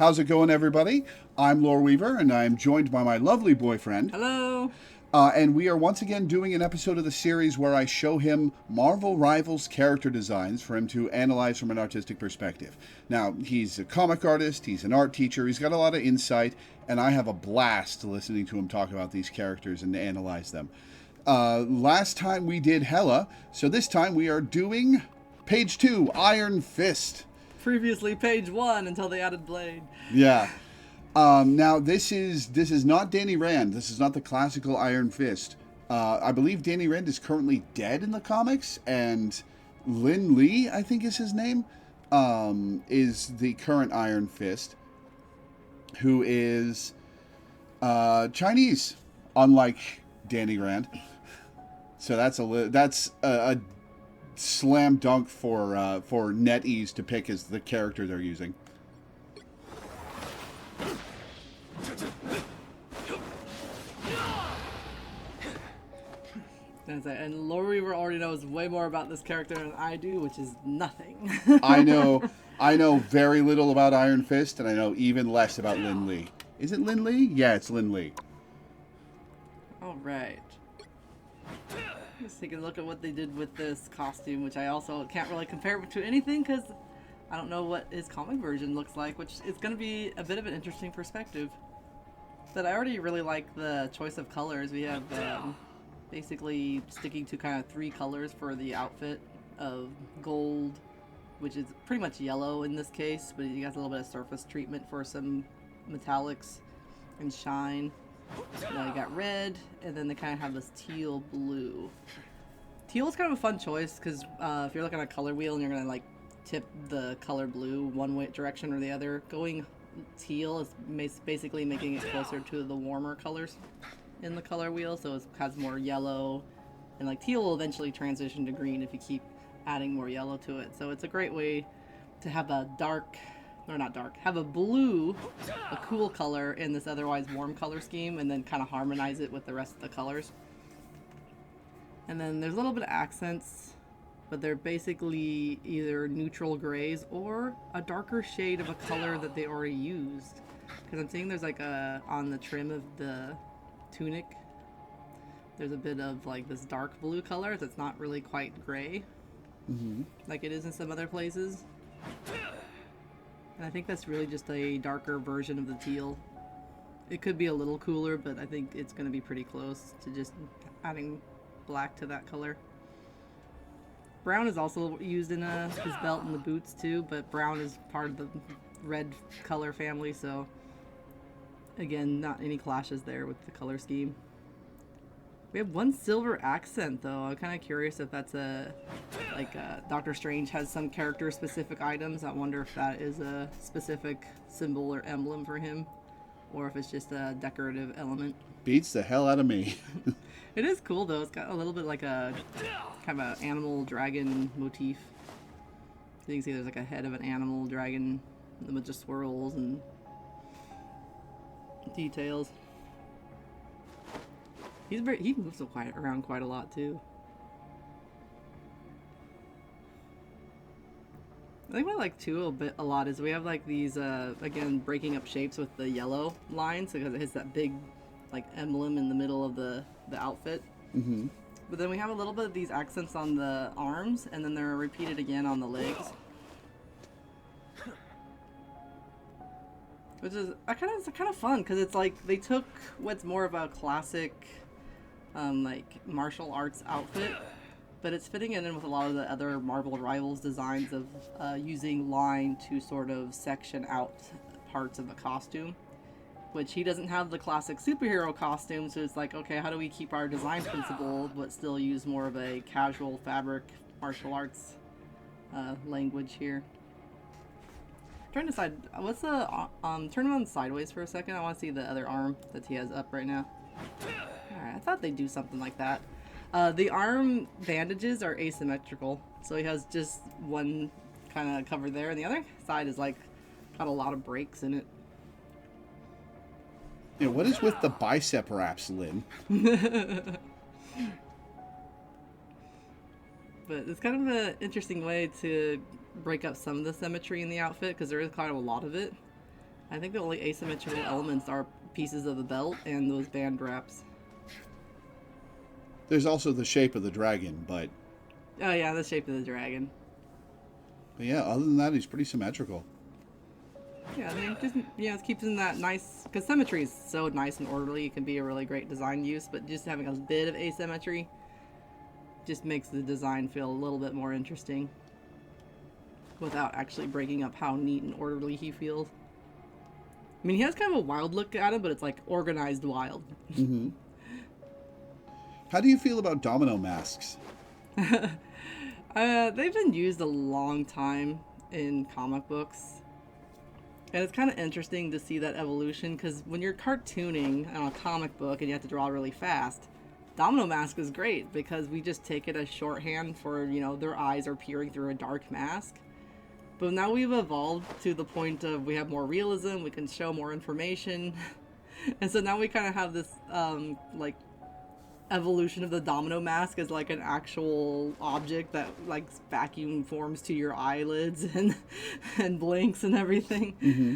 How's it going, everybody? I'm Loreweaver, and I'm joined by my lovely boyfriend. Hello. And we are once again doing an episode of the series where I show him Marvel Rivals character designs for him to analyze from an artistic perspective. Now, he's a comic artist, he's an art teacher, he's got a lot of insight, and I have a blast listening to him talk about these characters and analyze them. Last time we did Hela, so this time we are doing page 2, Iron Fist. Previously page 1 until they added Blade. Yeah. Now this is not Danny Rand. This is not the classical Iron Fist. I believe Danny Rand is currently dead in the comics, and Lin Lee, I think is his name, is the current Iron Fist, who is Chinese, unlike Danny Rand. So that's a slam dunk for NetEase to pick as the character they're using. And Loreweaver already knows way more about this character than I do, which is nothing. I know very little about Iron Fist, and I know even less about Lin Lee. Is it Lin Lee? Yeah, it's Lin Lee. All right. Let's take a look at what they did with this costume, which I also can't really compare it to anything because I don't know what his comic version looks like, which is going to be a bit of an interesting perspective. But I already really like the choice of colors. We have basically sticking to kind of 3 colors for the outfit of gold, which is pretty much yellow in this case, but you got a little bit of surface treatment for some metallics and shine. Now you got red, and then they kind of have this teal blue. Teal is kind of a fun choice because if you're looking at a color wheel and you're gonna like tip the color blue one way direction or the other, going teal is basically making it closer to the warmer colors in the color wheel, so it has more yellow, and like teal will eventually transition to green if you keep adding more yellow to it. So it's a great way to have a dark, or not dark, have a blue, a cool color in this otherwise warm color scheme, and then kind of harmonize it with the rest of the colors. And then there's a little bit of accents, but they're basically either neutral grays or a darker shade of a color that they already used. Because I'm seeing there's like on the trim of the tunic, there's a bit of like this dark blue color that's not really quite gray, like it is in some other places. And I think that's really just a darker version of the teal. It could be a little cooler, but I think it's going to be pretty close to just adding black to that color. Brown is also used in his belt and the boots too, but brown is part of the red color family, so again, not any clashes there with the color scheme. We have 1 silver accent though. I'm kind of curious if that's Doctor Strange has some character specific items. I wonder if that is a specific symbol or emblem for him, or if it's just a decorative element. Beats the hell out of me. It is cool though. It's got a little bit like a kind of an animal dragon motif. So you can see there's like a head of an animal dragon with just swirls and details. He moves around quite a lot too. I think what I like too a lot is we have like these again breaking up shapes with the yellow lines because it has that big like emblem in the middle of the outfit. Mm-hmm. But then we have a little bit of these accents on the arms, and then they're repeated again on the legs. Which is kind of fun because it's like they took what's more of a classic like martial arts outfit, but it's fitting in with a lot of the other Marvel Rivals designs of using line to sort of section out parts of the costume, which he doesn't have the classic superhero costume, so it's like, okay, how do we keep our design principle but still use more of a casual fabric martial arts language here. Trying to decide what's the turn him on sideways for a second. I want to see the other arm that he has up right now. Alright, I thought they'd do something like that. The arm bandages are asymmetrical, so he has just one kind of cover there, and the other side is like got a lot of breaks in it. Yeah, what is with the bicep wraps, Lynn? But it's kind of an interesting way to break up some of the symmetry in the outfit because there is kind of a lot of it. I think the only asymmetrical elements are pieces of the belt and those band wraps. There's also the shape of the dragon, but Oh yeah, the shape of the dragon. yeah, other than that, he's pretty symmetrical. Yeah, I mean, just it keeps in that nice, because symmetry is so nice and orderly. It can be a really great design use, but just having a bit of asymmetry just makes the design feel a little bit more interesting without actually breaking up how neat and orderly he feels. I mean, he has kind of a wild look at him, but it's like organized wild. Mm-hmm. How do you feel about domino masks? They've been used a long time in comic books. And it's kind of interesting to see that evolution, because when you're cartooning on a comic book and you have to draw really fast, Domino Mask is great because we just take it as shorthand for, their eyes are peering through a dark mask. But now we've evolved to the point of we have more realism, we can show more information. And so now we kind of have this, evolution of the domino mask as like an actual object that like vacuum forms to your eyelids and blinks and everything. Mm-hmm.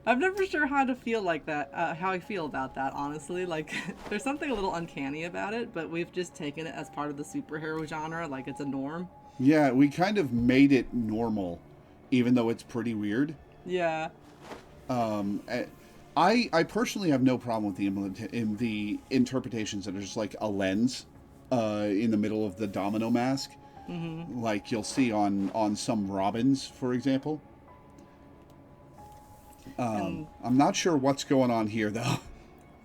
I'm never sure how to feel like that, how I feel about that, honestly. Like, there's something a little uncanny about it, but we've just taken it as part of the superhero genre, like it's a norm. Yeah, we kind of made it normal, even though it's pretty weird. Yeah. I personally have no problem with the interpretations that are just like a lens in the middle of the domino mask, like you'll see on some Robins, for example. I'm not sure what's going on here, though.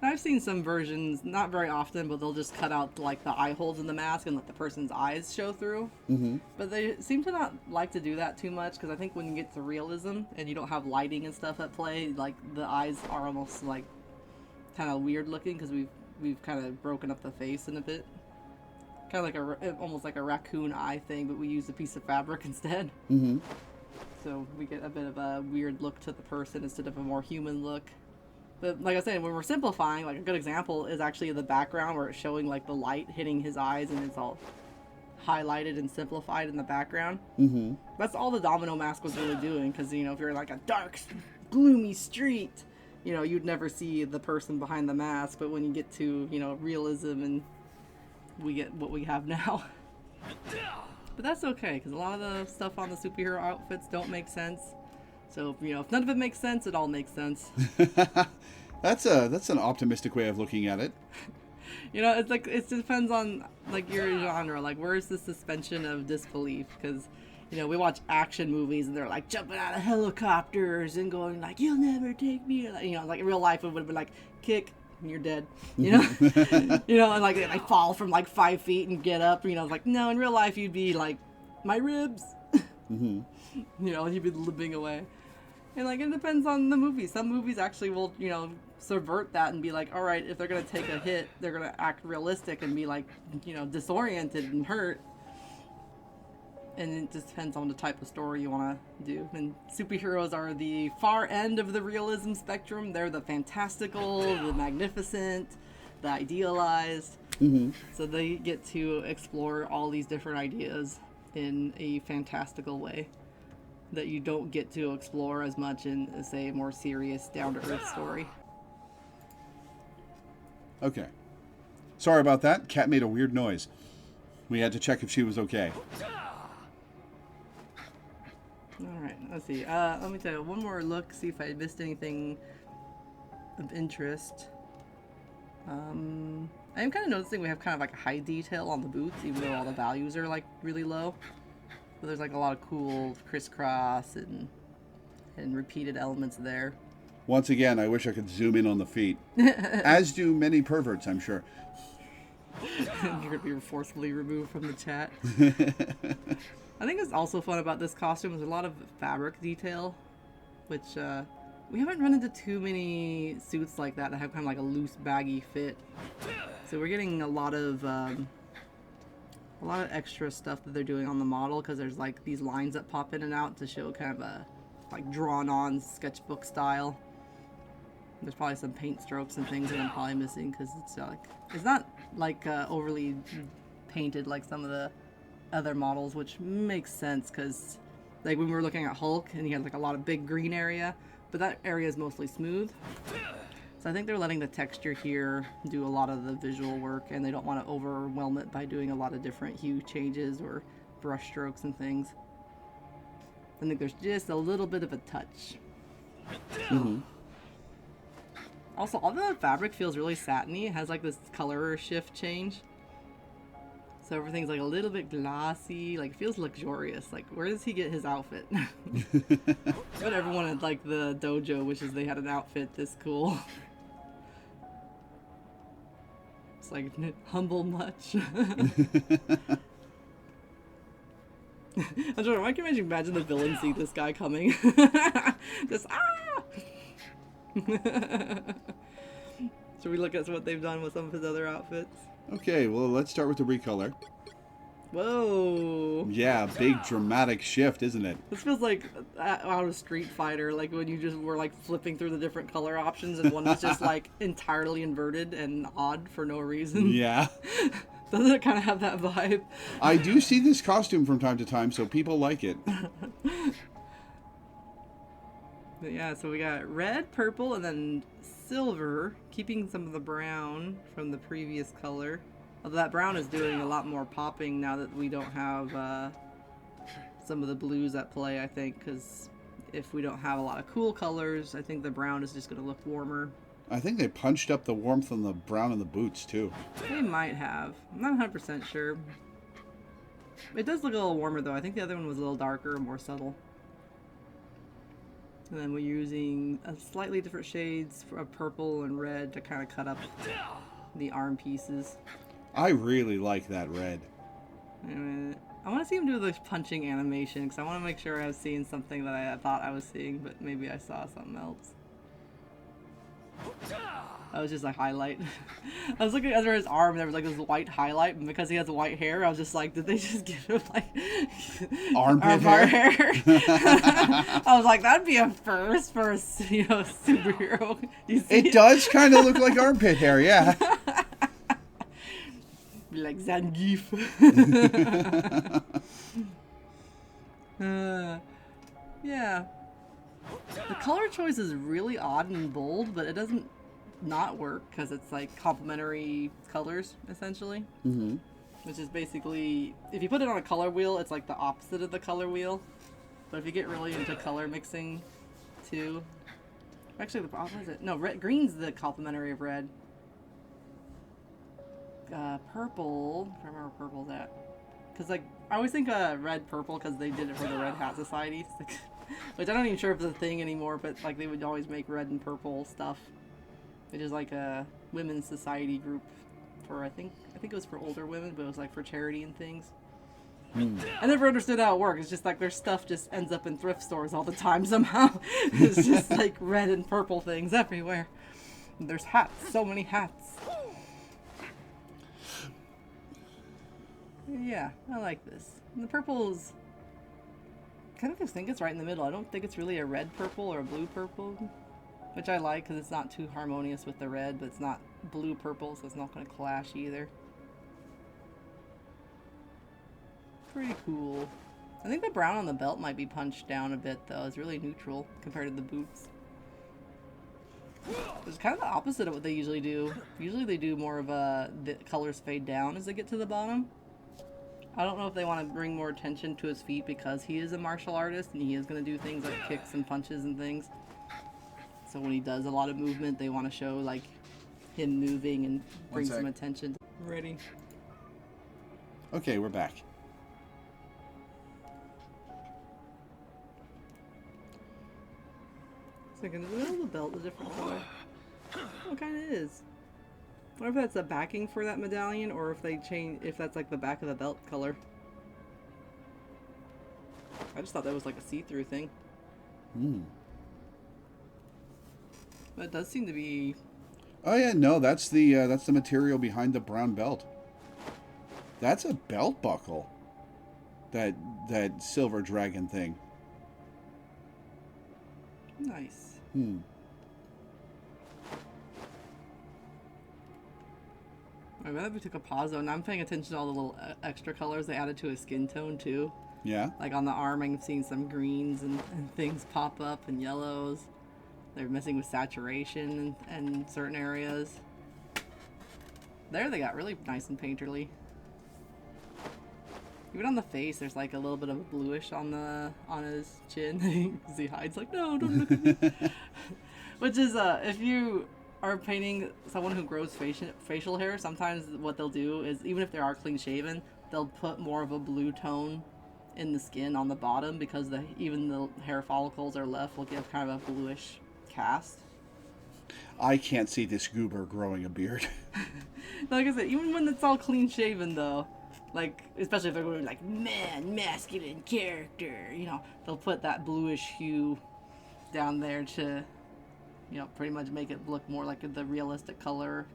I've seen some versions, not very often, but they'll just cut out like the eye holes in the mask and let the person's eyes show through. Mm-hmm. But they seem to not like to do that too much, because I think when you get to realism and you don't have lighting and stuff at play, like the eyes are almost like kind of weird looking, because we've kind of broken up the face in a bit, kind of like almost like a raccoon eye thing, but we use a piece of fabric instead. Mm-hmm. So we get a bit of a weird look to the person instead of a more human look. But like I said, when we're simplifying, like a good example is actually the background where it's showing like the light hitting his eyes and it's all highlighted and simplified in the background. Mm-hmm. That's all the domino mask was really doing, because if you're like a dark, gloomy street, you'd never see the person behind the mask. But when you get to realism, and we get what we have now. But that's okay, because a lot of the stuff on the superhero outfits don't make sense. So, if none of it makes sense, it all makes sense. That's an optimistic way of looking at it. It's like, it depends on, like, your genre. Like, where's the suspension of disbelief? Because, we watch action movies and they're, like, jumping out of helicopters and going, like, you'll never take me. Like, in real life, it would have been, like, kick, and you're dead. And, like, they fall from, like, 5 feet and get up. Like, no, in real life, you'd be, like, my ribs. Mm-hmm. You'd be limping away. And, like, it depends on the movie. Some movies actually will, subvert that and be like, all right, if they're going to take a hit, they're going to act realistic and be, like, disoriented and hurt. And it just depends on the type of story you want to do. And superheroes are the far end of the realism spectrum. They're the fantastical, the magnificent, the idealized. Mm-hmm. So they get to explore all these different ideas in a fantastical way that you don't get to explore as much in, say, a more serious, down-to-earth story. Okay. Sorry about that. Cat made a weird noise. We had to check if she was okay. Alright, let's see. Let me tell you, one more look, see if I missed anything of interest. I'm kind of noticing we have kind of like a high detail on the boots, even though all the values are like really low. But there's like a lot of cool crisscross and repeated elements there. Once again, I wish I could zoom in on the feet. As do many perverts, I'm sure. You're going to be forcefully removed from the chat. I think it's also fun about this costume is a lot of fabric detail, which we haven't run into too many suits like that have kind of like a loose, baggy fit. So we're getting a lot of extra stuff that they're doing on the model, because there's like these lines that pop in and out to show kind of a like drawn-on sketchbook style. There's probably some paint strokes and things that I'm probably missing, because it's not like overly painted like some of the other models, which makes sense because Like when we were looking at Hulk and he had like a lot of big green area, but that area is mostly smooth. So I think they're letting the texture here do a lot of the visual work, and they don't want to overwhelm it by doing a lot of different hue changes or brush strokes and things. I think there's just a little bit of a touch. Mm-hmm. Also, all the fabric feels really satiny. It has like this color shift change. So everything's like a little bit glossy, like it feels luxurious. Like, where does he get his outfit? But everyone at like the dojo wishes they had an outfit this cool. It's like humble much. I'm sorry, why can you imagine the villain see this guy coming? Just Should we look at what they've done with some of his other outfits? Okay, well, let's start with the recolor. Whoa. Yeah, big dramatic shift, isn't it? This feels like out of Street Fighter, like when you just were like flipping through the different color options and one was just like entirely inverted and odd for no reason. Yeah. Doesn't it kind of have that vibe? I do see this costume from time to time, so people like it. But yeah, so we got red, purple, and then silver, keeping some of the brown from the previous color. Although that brown is doing a lot more popping now that we don't have some of the blues at play, I think, because if we don't have a lot of cool colors, I think the brown is just going to look warmer. I think they punched up the warmth on the brown in the boots, too. They might have. I'm not 100% sure. It does look a little warmer, though. I think the other one was a little darker and more subtle. And then we're using slightly different shades of purple and red to kind of cut up the arm pieces. I really like that red. I want to see him do the punching animation because I want to make sure I was seeing something that I thought I was seeing, but maybe I saw something else. That was just a highlight. I was looking under his arm and there was like this white highlight, and because he has white hair, I was just like, did they just give him like armpit hair? I was like, that'd be a first for a superhero. You see It does kind of look like armpit hair, yeah. Be like Zangief. Yeah. The color choice is really odd and bold, but it doesn't not work because it's like complementary colors, essentially. Mm-hmm. Which is basically, if you put it on a color wheel, it's like the opposite of the color wheel. But if you get really into color mixing, too. Actually, the opposite. No, red, green's the complementary of red. Purple. I remember where purple's at. Because, like, I always think red, purple because they did it for the Red Hat Society. Which I don't even sure if it's a thing anymore, but, like, they would always make red and purple stuff. Which is like a women's society group for, I think it was for older women, but it was, like, for charity and things. I never understood how it works. It's just like their stuff just ends up in thrift stores all the time somehow. It's just like red and purple things everywhere. And there's hats, so many hats. Yeah, I like this. And the purple's kind of just think it's right in the middle. I don't think it's really a red purple or a blue purple, which I like because it's not too harmonious with the red, but it's not blue purple, so it's not going to clash either. Pretty cool. I think the brown on the belt might be punched down a bit though. It's really neutral compared to the boots. It's kind of the opposite of what they usually do. Usually they do more of the colors fade down as they get to the bottom. I don't know if they want to bring more attention to his feet because he is a martial artist and he is going to do things like kicks and punches and things. So when he does a lot of movement, they want to show like him moving and bring some attention. Ready? Okay, we're back. Second, is the middle of the belt a different color? Oh, it kind of is. I wonder if that's the backing for that medallion, or if they change, if that's like the back of the belt color. I just thought that was like a see-through thing. Hmm. But it does seem to be. Oh yeah, no, that's the material behind the brown belt. That's a belt buckle. That silver dragon thing. Nice. Hmm. I bet if we took a pause though, and I'm paying attention to all the little extra colors they added to his skin tone too. Yeah. Like on the arm, I'm seeing some greens and things pop up and yellows. They're messing with saturation in certain areas. There they got really nice and painterly. Even on the face, there's like a little bit of bluish on his chin. Because he hides like, no, don't look at me. Which is, if you are painting someone who grows facial hair, sometimes what they'll do is, even if they are clean shaven, they'll put more of a blue tone in the skin on the bottom because even the hair follicles are left will give kind of a bluish cast. I can't see this goober growing a beard. Like I said, even when it's all clean shaven though, like especially if they're going like masculine character, they'll put that bluish hue down there to, pretty much make it look more like the realistic color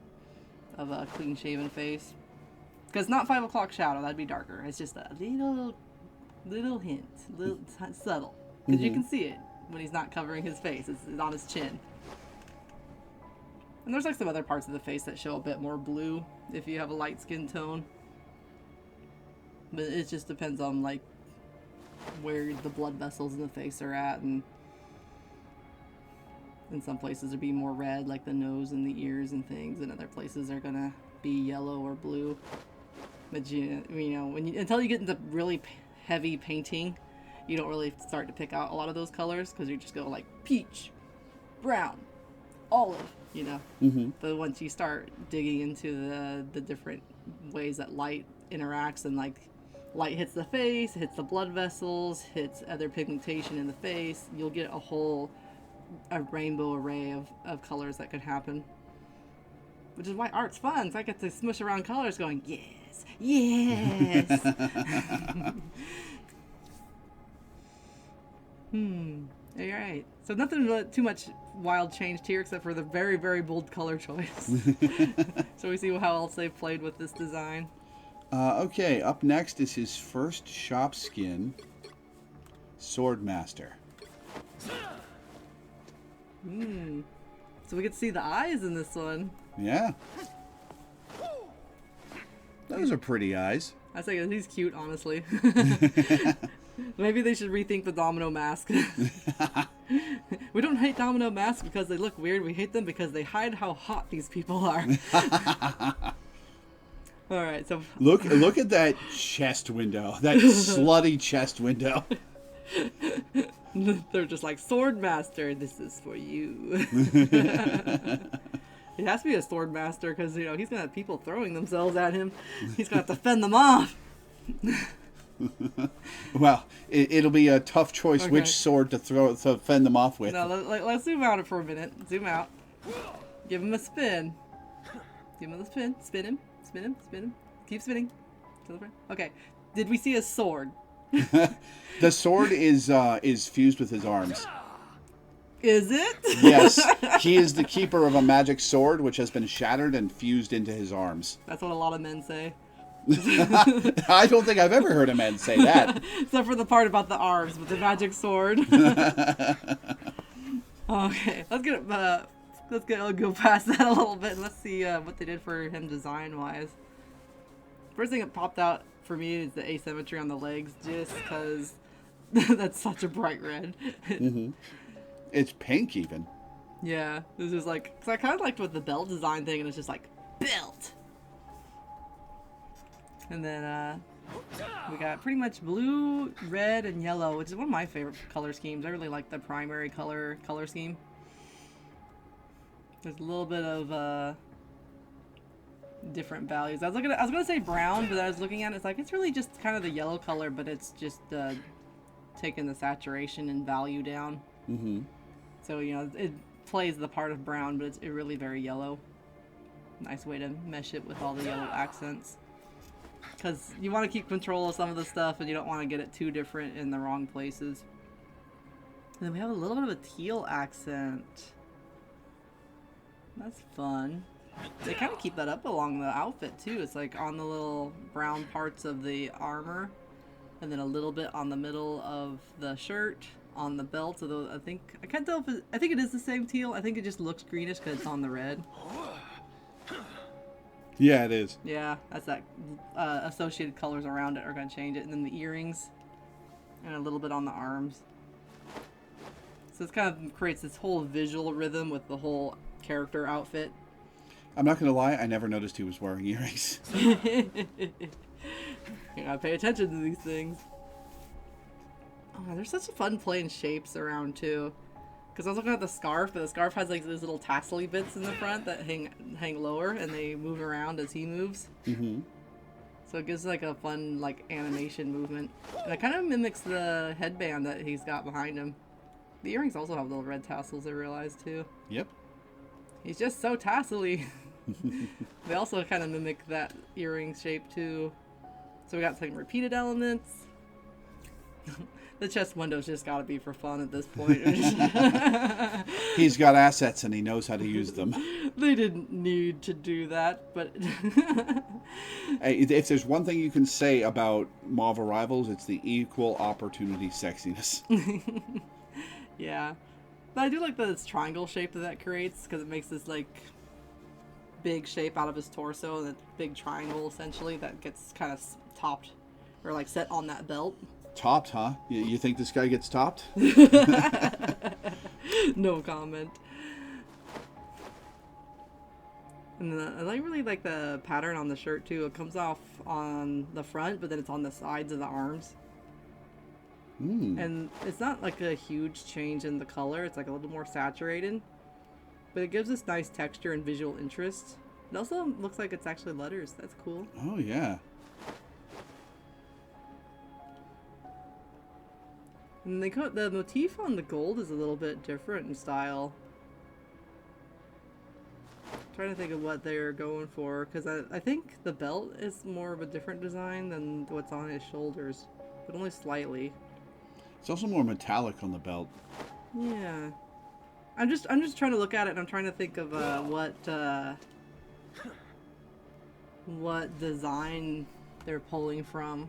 of a clean shaven face. Because not 5 o'clock shadow, that'd be darker. It's just a little hint, subtle. Because you can see it when he's not covering his face. It's on his chin. And there's like some other parts of the face that show a bit more blue if you have a light skin tone. But it just depends on like where the blood vessels in the face are at, and in some places it'll be more red, like the nose and the ears and things, and other places are gonna be yellow or blue. But until you get into really heavy painting, you don't really start to pick out a lot of those colors because you just go like peach, brown, olive, But once you start digging into the different ways that light interacts, and like light hits the face, hits the blood vessels, hits other pigmentation in the face, you'll get a rainbow array of colors that could happen. Which is why art's fun. So I get to smush around colors going, yes, yes. All right. So nothing too much wild changed here except for the very, very bold color choice. So we see how else they've played with this design. Okay, up next is his first shop skin, Swordmaster. So we get to see the eyes in this one. Yeah. Those are pretty eyes. I think he's cute, honestly. Maybe they should rethink the domino mask. We don't hate domino masks because they look weird. We hate them because they hide how hot these people are. All right, so look at that chest window. That slutty chest window. They're just like, Swordmaster, this is for you. It has to be a Swordmaster because, he's going to have people throwing themselves at him. He's going to have to fend them off. Well, it'll be a tough choice which sword to fend them off with. No, let's zoom out for a minute. Zoom out. Give him a spin. Give him a spin. Spin him. Spin him. Spin him. Keep spinning. Okay. Did we see a sword? The sword is fused with his arms. Is it? Yes. He is the keeper of a magic sword which has been shattered and fused into his arms. That's what a lot of men say. I don't think I've ever heard a man say that. Except for the part about the arms with the magic sword. Okay, I'll go past that a little bit and let's see what they did for him design-wise. First thing that popped out for me is the asymmetry on the legs, just because that's such a bright red. It's pink even. Yeah, this is like, because I kind of liked with the belt design thing, and it's just like, belt! And then we got pretty much blue, red, and yellow, which is one of my favorite color schemes. I really like the primary color scheme. There's a little bit of different values. I was gonna say brown, but I was looking at it, it's like it's really just kind of the yellow color, but it's just taking the saturation and value down. So it plays the part of brown, but it's really very yellow. Nice way to mesh it with all the yellow accents. Because you want to keep control of some of the stuff, and you don't want to get it too different in the wrong places. And then we have a little bit of a teal accent. That's fun. They kind of keep that up along the outfit too. It's like on the little brown parts of the armor, and then a little bit on the middle of the shirt, on the belt. So I can't tell if I think it is the same teal. I think it just looks greenish because it's on the red. Yeah, it is. Yeah, that's that associated colors around it are going to change it. And then the earrings and a little bit on the arms. So it kind of creates this whole visual rhythm with the whole character outfit. I'm not going to lie, I never noticed he was wearing earrings. You gotta pay attention to these things. Oh, there's such fun playing shapes around too. Because I was looking at the scarf, but the scarf has like these little tassely bits in the front that hang lower, and they move around as he moves. Mm-hmm. So it gives like a fun like animation movement. And it kind of mimics the headband that he's got behind him. The earrings also have little red tassels, I realized too. Yep. He's just so tassely. They also kind of mimic that earring shape too. So we got some repeated elements. The chest windows just gotta be for fun at this point. He's got assets and he knows how to use them. They didn't need to do that, but... Hey, if there's one thing you can say about Marvel Rivals, it's the equal opportunity sexiness. Yeah. But I do like this triangle shape that creates, because it makes this, like, big shape out of his torso, and a big triangle, essentially, that gets kind of topped, or, like, set on that belt. Topped, huh? You think this guy gets topped? No comment. And I really like the pattern on the shirt, too. It comes off on the front, but then it's on the sides of the arms. And it's not like a huge change in the color. It's like a little more saturated. But it gives this nice texture and visual interest. It also looks like it's actually letters. That's cool. Oh, yeah. And the motif on the gold is a little bit different in style. I'm trying to think of what they're going for, because I think the belt is more of a different design than what's on his shoulders, but only slightly. It's also more metallic on the belt. Yeah. I'm just trying to look at it, and I'm trying to think of what design they're pulling from.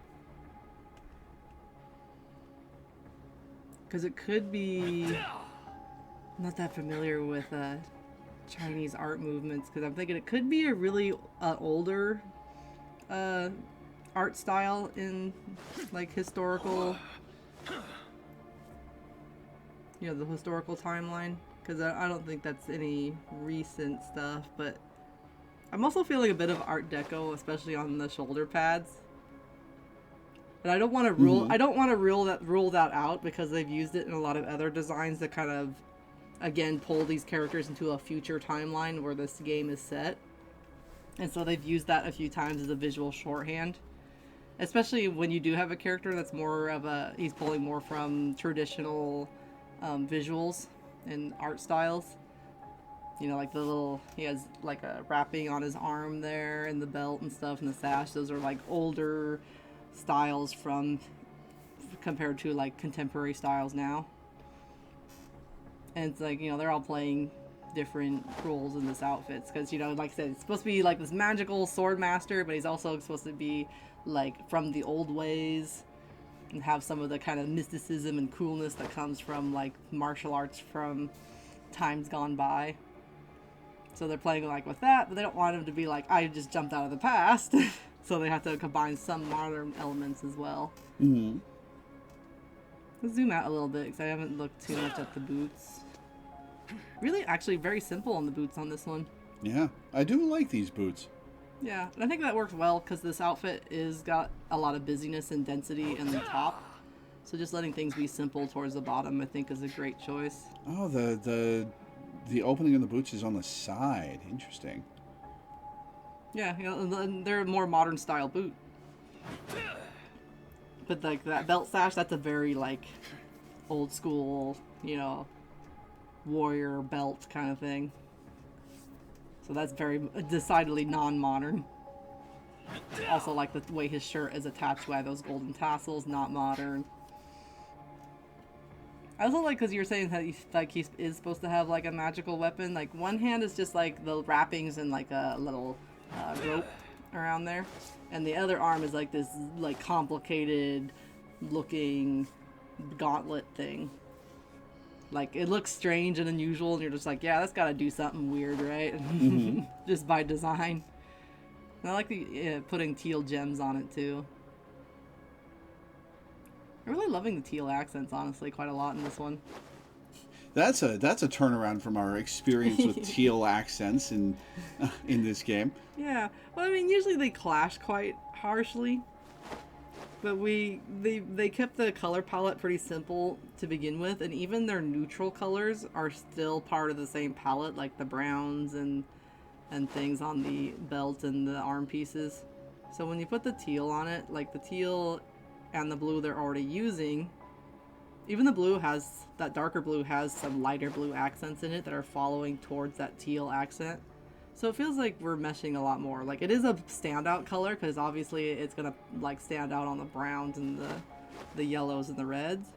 Because it could be... I'm not that familiar with Chinese art movements, because I'm thinking it could be a really older art style in, like, historical... You know, the historical timeline. Because I don't think that's any recent stuff, but... I'm also feeling a bit of Art Deco, especially on the shoulder pads. And I don't want to rule. I don't want to rule that out, because they've used it in a lot of other designs that kind of, again, pull these characters into a future timeline where this game is set. And so they've used that a few times as a visual shorthand, especially when you do have a character that's more of a he's pulling more from traditional visuals and art styles. You know, like he has like a wrapping on his arm there, and the belt and stuff, and the sash. Those are like older styles compared to like contemporary styles now. And it's like, you know, they're all playing different roles in this outfit, because, you know, like I said, it's supposed to be like this magical sword master, but he's also supposed to be like from the old ways and have some of the kind of mysticism and coolness that comes from like martial arts from times gone by. So they're playing like with that, but they don't want him to be like, I just jumped out of the past. So they have to combine some modern elements as well. Mm-hmm. Let's zoom out a little bit, because I haven't looked too much at the boots. Really, actually, very simple on the boots on this one. Yeah, I do like these boots. Yeah, and I think that works well, because this outfit is got a lot of busyness and density in the top. So just letting things be simple towards the bottom, I think, is a great choice. Oh, the opening of the boots is on the side. Interesting. Yeah, you know, they're a more modern style boot. But like that belt sash, that's a very like old school, you know, warrior belt kind of thing. So that's very decidedly non-modern. Also like the way his shirt is attached by those golden tassels, not modern. I also like, because you were saying that he is supposed to have like a magical weapon. Like one hand is just like the wrappings and like a little rope around there, and the other arm is like this like complicated looking gauntlet thing. Like it looks strange and unusual, and you're just like, yeah, that's got to do something weird, right? Mm-hmm. Just by design. And I like the putting teal gems on it too. I'm really loving the teal accents, honestly, quite a lot in this one. That's a turnaround from our experience with teal accents in this game. Yeah, well, I mean, usually they clash quite harshly, but they kept the color palette pretty simple to begin with, and even their neutral colors are still part of the same palette, like the browns and things on the belt and the arm pieces. So when you put the teal on it, like the teal and the blue they're already using, even the blue has, that darker blue has some lighter blue accents in it that are following towards that teal accent. So it feels like we're meshing a lot more. Like, it is a standout color because obviously it's gonna like stand out on the browns and the yellows and the reds.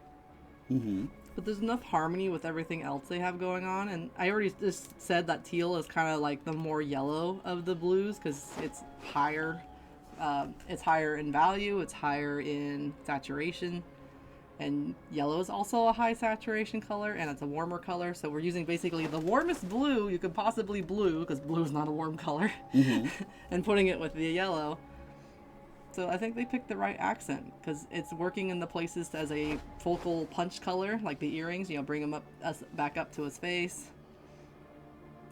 Mm-hmm. But there's enough harmony with everything else they have going on, and I already just said that teal is kind of like the more yellow of the blues because it's higher. It's higher in value. It's higher in saturation. And yellow is also a high saturation color, and it's a warmer color. So we're using basically the warmest blue you could possibly blue, because blue is not a warm color, and putting it with the yellow. So I think they picked the right accent, because it's working in the places as a focal punch color, like the earrings, bring them back up to his face.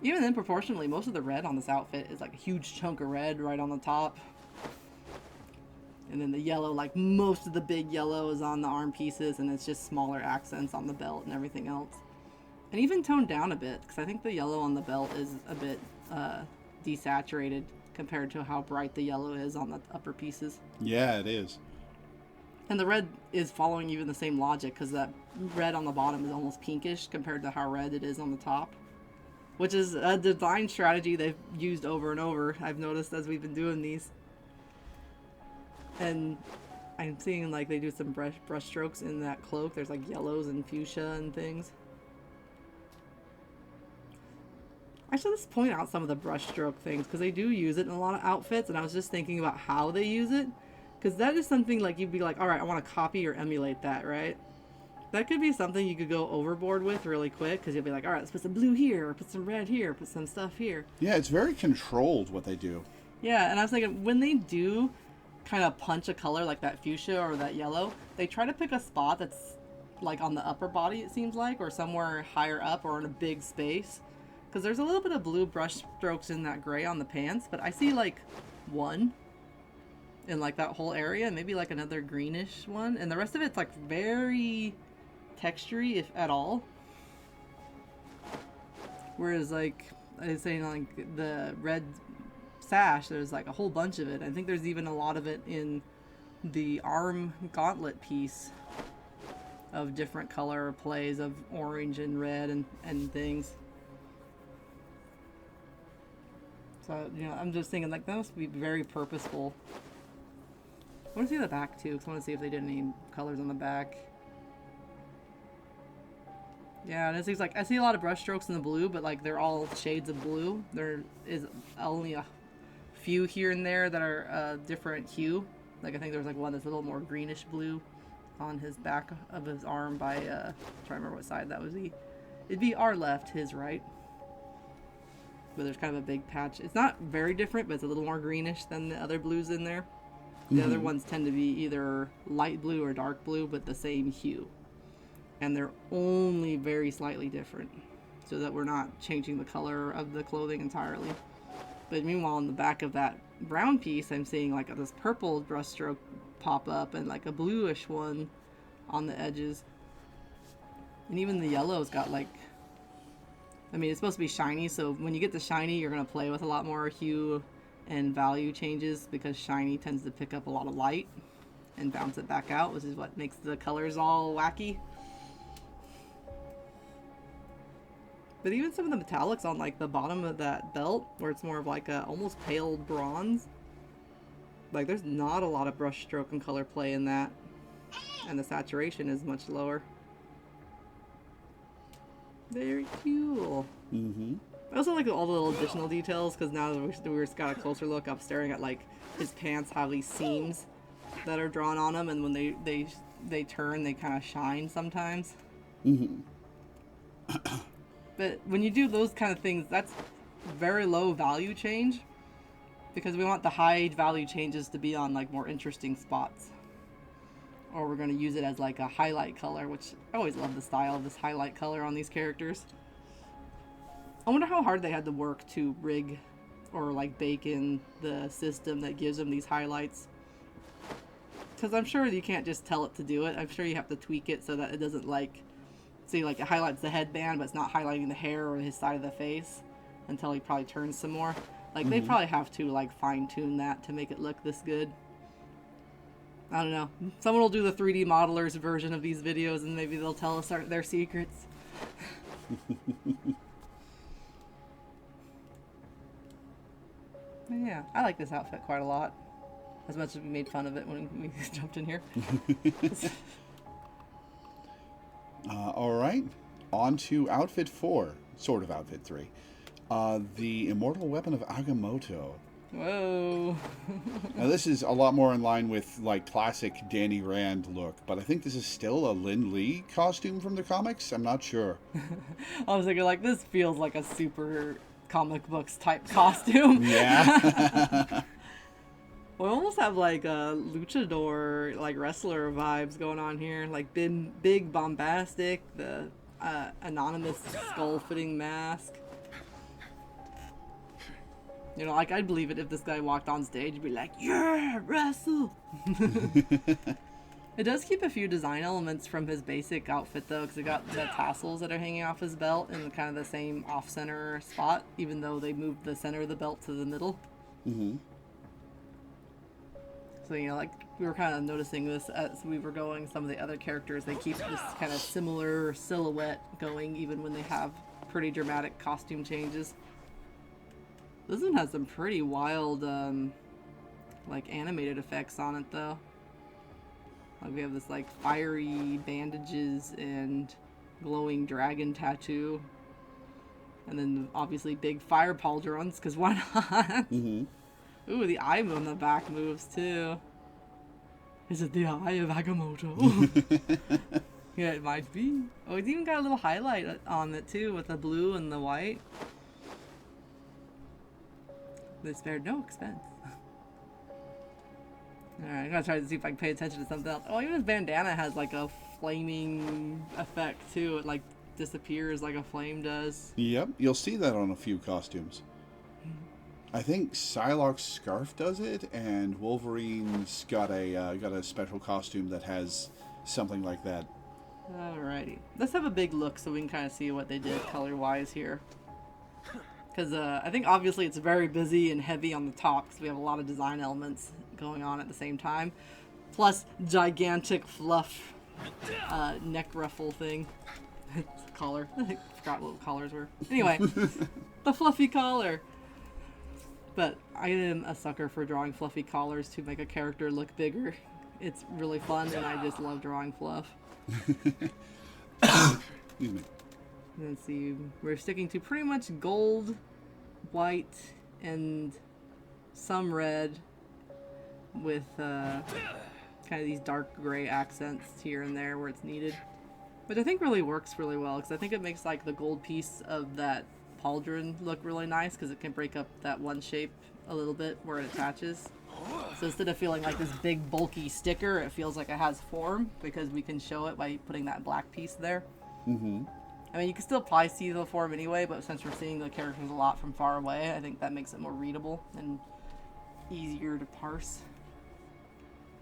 Even then, proportionally, most of the red on this outfit is like a huge chunk of red right on the top. And then the yellow, like most of the big yellow is on the arm pieces, and it's just smaller accents on the belt and everything else. And even toned down a bit, because I think the yellow on the belt is a bit desaturated compared to how bright the yellow is on the upper pieces. Yeah, it is. And the red is following even the same logic, because that red on the bottom is almost pinkish compared to how red it is on the top. Which is a design strategy they've used over and over, I've noticed as we've been doing these. And I'm seeing like they do some brush strokes in that cloak. There's like yellows and fuchsia and things. Actually, let's point out some of the brush stroke things, because they do use it in a lot of outfits, and I was just thinking about how they use it, because that is something like you'd be like, all right, I want to copy or emulate that, right? That could be something you could go overboard with really quick, because you'll be like, all right, let's put some blue here, or put some red here, put some stuff here. Yeah, it's very controlled what they do. Yeah, and I was thinking, when they do kind of punch a color like that fuchsia or that yellow, they try to pick a spot that's like on the upper body, it seems like, or somewhere higher up or in a big space, because there's a little bit of blue brush strokes in that gray on the pants, but I see like one in like that whole area, maybe like another greenish one, and the rest of it's like very textury, if at all. Whereas like I was saying, like the red sash, there's like a whole bunch of it. I think there's even a lot of it in the arm gauntlet piece of different color plays of orange and red and things. So, I'm just thinking like that must be very purposeful. I want to see the back too, because I want to see if they did any colors on the back. Yeah, and it seems like I see a lot of brush strokes in the blue, but like they're all shades of blue. There is only a few here and there that are a different hue. Like I think there's like one that's a little more greenish blue on his back of his arm by trying to remember what side that was. It'd be our left, his right. But there's kind of a big patch. It's not very different, but it's a little more greenish than the other blues in there. The other ones tend to be either light blue or dark blue, but the same hue. And they're only very slightly different, so that we're not changing the color of the clothing entirely. But meanwhile, in the back of that brown piece, I'm seeing like this purple brush stroke pop up and like a bluish one on the edges. And even the yellow's got like, I mean, it's supposed to be shiny, so when you get the shiny, you're going to play with a lot more hue and value changes, because shiny tends to pick up a lot of light and bounce it back out, which is what makes the colors all wacky. But even some of the metallics on like the bottom of that belt, where it's more of like a almost pale bronze, like there's not a lot of brush stroke and color play in that, and the saturation is much lower. Very cool. I also like all the little additional details, because now that we've got a closer look, I'm staring at like his pants have these seams that are drawn on them, and when they turn, they kind of shine sometimes. But when you do those kind of things, that's very low value change, because we want the high value changes to be on like more interesting spots. or we're going to use it as like a highlight color, which I always love the style of this highlight color on these characters. I wonder how hard they had to work to rig or like bake in the system that gives them these highlights. Because I'm sure you can't just tell it to do it. I'm sure you have to tweak it so that it doesn't like, see, like it highlights the headband, but it's not highlighting the hair or his side of the face until he probably turns some more. Like they probably have to like fine tune that to make it look this good. I don't know. Someone will do the 3D modelers version of these videos and maybe they'll tell us their secrets. Yeah, I like this outfit quite a lot. As much as we made fun of it when we jumped in here. All right. On to outfit 4. Sort of outfit 3. The immortal weapon of Agamotto. Whoa. Now this is a lot more in line with like classic Danny Rand look, but I think this is still a Lin Lee costume from the comics. I'm not sure. I was thinking like this feels like a super comic books type costume. Yeah. We almost have like a luchador, like wrestler vibes going on here. Like big bombastic, the anonymous skull fitting mask. You know, like I'd believe it if this guy walked on stage and be like, yeah, wrestle. It does keep a few design elements from his basic outfit though, because it got the tassels that are hanging off his belt in kind of the same off-center spot, even though they moved the center of the belt to the middle. Mm-hmm. So, you know, like we were kind of noticing this as we were going, some of the other characters, they keep this kind of similar silhouette going even when they have pretty dramatic costume changes. This one has some pretty wild, like animated effects on it though. Like we have this like fiery bandages and glowing dragon tattoo. And then obviously big fire pauldrons, because why not? Mm-hmm. Ooh, the eye on the back moves too. Is it the eye of Agamotto? Yeah, it might be. Oh, it's even got a little highlight on it too with the blue and the white. They spared no expense. Alright, I'm gonna try to see if I can pay attention to something else. Oh, even his bandana has like a flaming effect too. It like disappears like a flame does. Yep, you'll see that on a few costumes. I think Psylocke's scarf does it, and Wolverine's got a special costume that has something like that. Alrighty, let's have a big look so we can kind of see what they did color-wise here. Because I think obviously it's very busy and heavy on the top because we have a lot of design elements going on at the same time. Plus gigantic fluff neck ruffle thing. Collar. I forgot what collars were. Anyway, the fluffy collar. But I am a sucker for drawing fluffy collars to make a character look bigger. It's really fun and I just love drawing fluff. Excuse me. Let's see, we're sticking to pretty much gold, white, and some red with kind of these dark gray accents here and there where it's needed. Which I think really works really well because I think it makes like the gold piece of that pauldron look really nice because it can break up that one shape a little bit where it attaches. So instead of feeling like this big bulky sticker, it feels like it has form because we can show it by putting that black piece there. Mm-hmm. I mean, you can still probably see the form anyway, but since we're seeing the characters a lot from far away, I think that makes it more readable and easier to parse.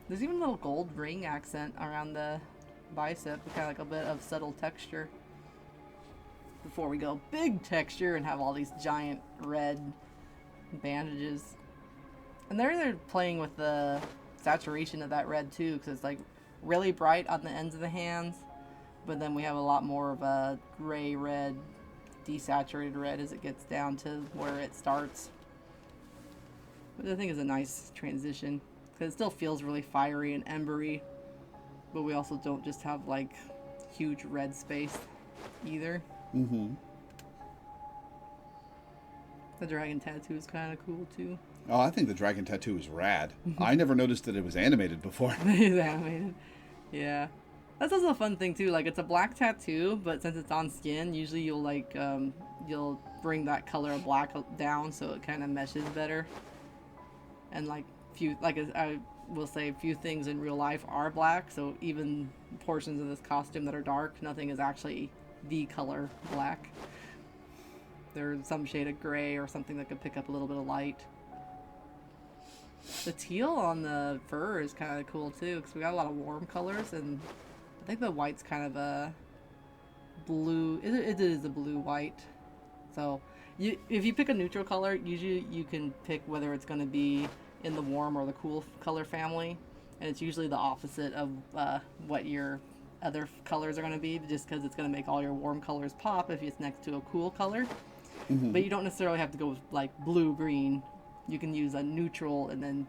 There's even a little gold ring accent around the bicep, kind of like a bit of subtle texture. Before we go big texture and have all these giant red bandages. And they're playing with the saturation of that red too, because it's like really bright on the ends of the hands. But then we have a lot more of a gray red, desaturated red as it gets down to where it starts. Which I think is a nice transition. Because it still feels really fiery and embery. But we also don't just have like huge red space either. Mm-hmm. The dragon tattoo is kind of cool too. Oh, I think the dragon tattoo is rad. I never noticed that it was animated before. It's animated. Yeah. That's also a fun thing too. Like it's a black tattoo, but since it's on skin, usually you'll like you'll bring that color of black down so it kind of meshes better. And like we'll say a few things in real life are black, so even portions of this costume that are dark, nothing is actually the color black. There's some shade of gray or something that could pick up a little bit of light. The teal on the fur is kind of cool too, because we got a lot of warm colors, and I think the white's kind of a blue. It is a blue-white. So if you pick a neutral color, usually you can pick whether it's going to be in the warm or the cool color family, and it's usually the opposite of what your other colors are going to be, just because it's going to make all your warm colors pop if it's next to a cool color. Mm-hmm. But you don't necessarily have to go with like blue-green. You can use a neutral and then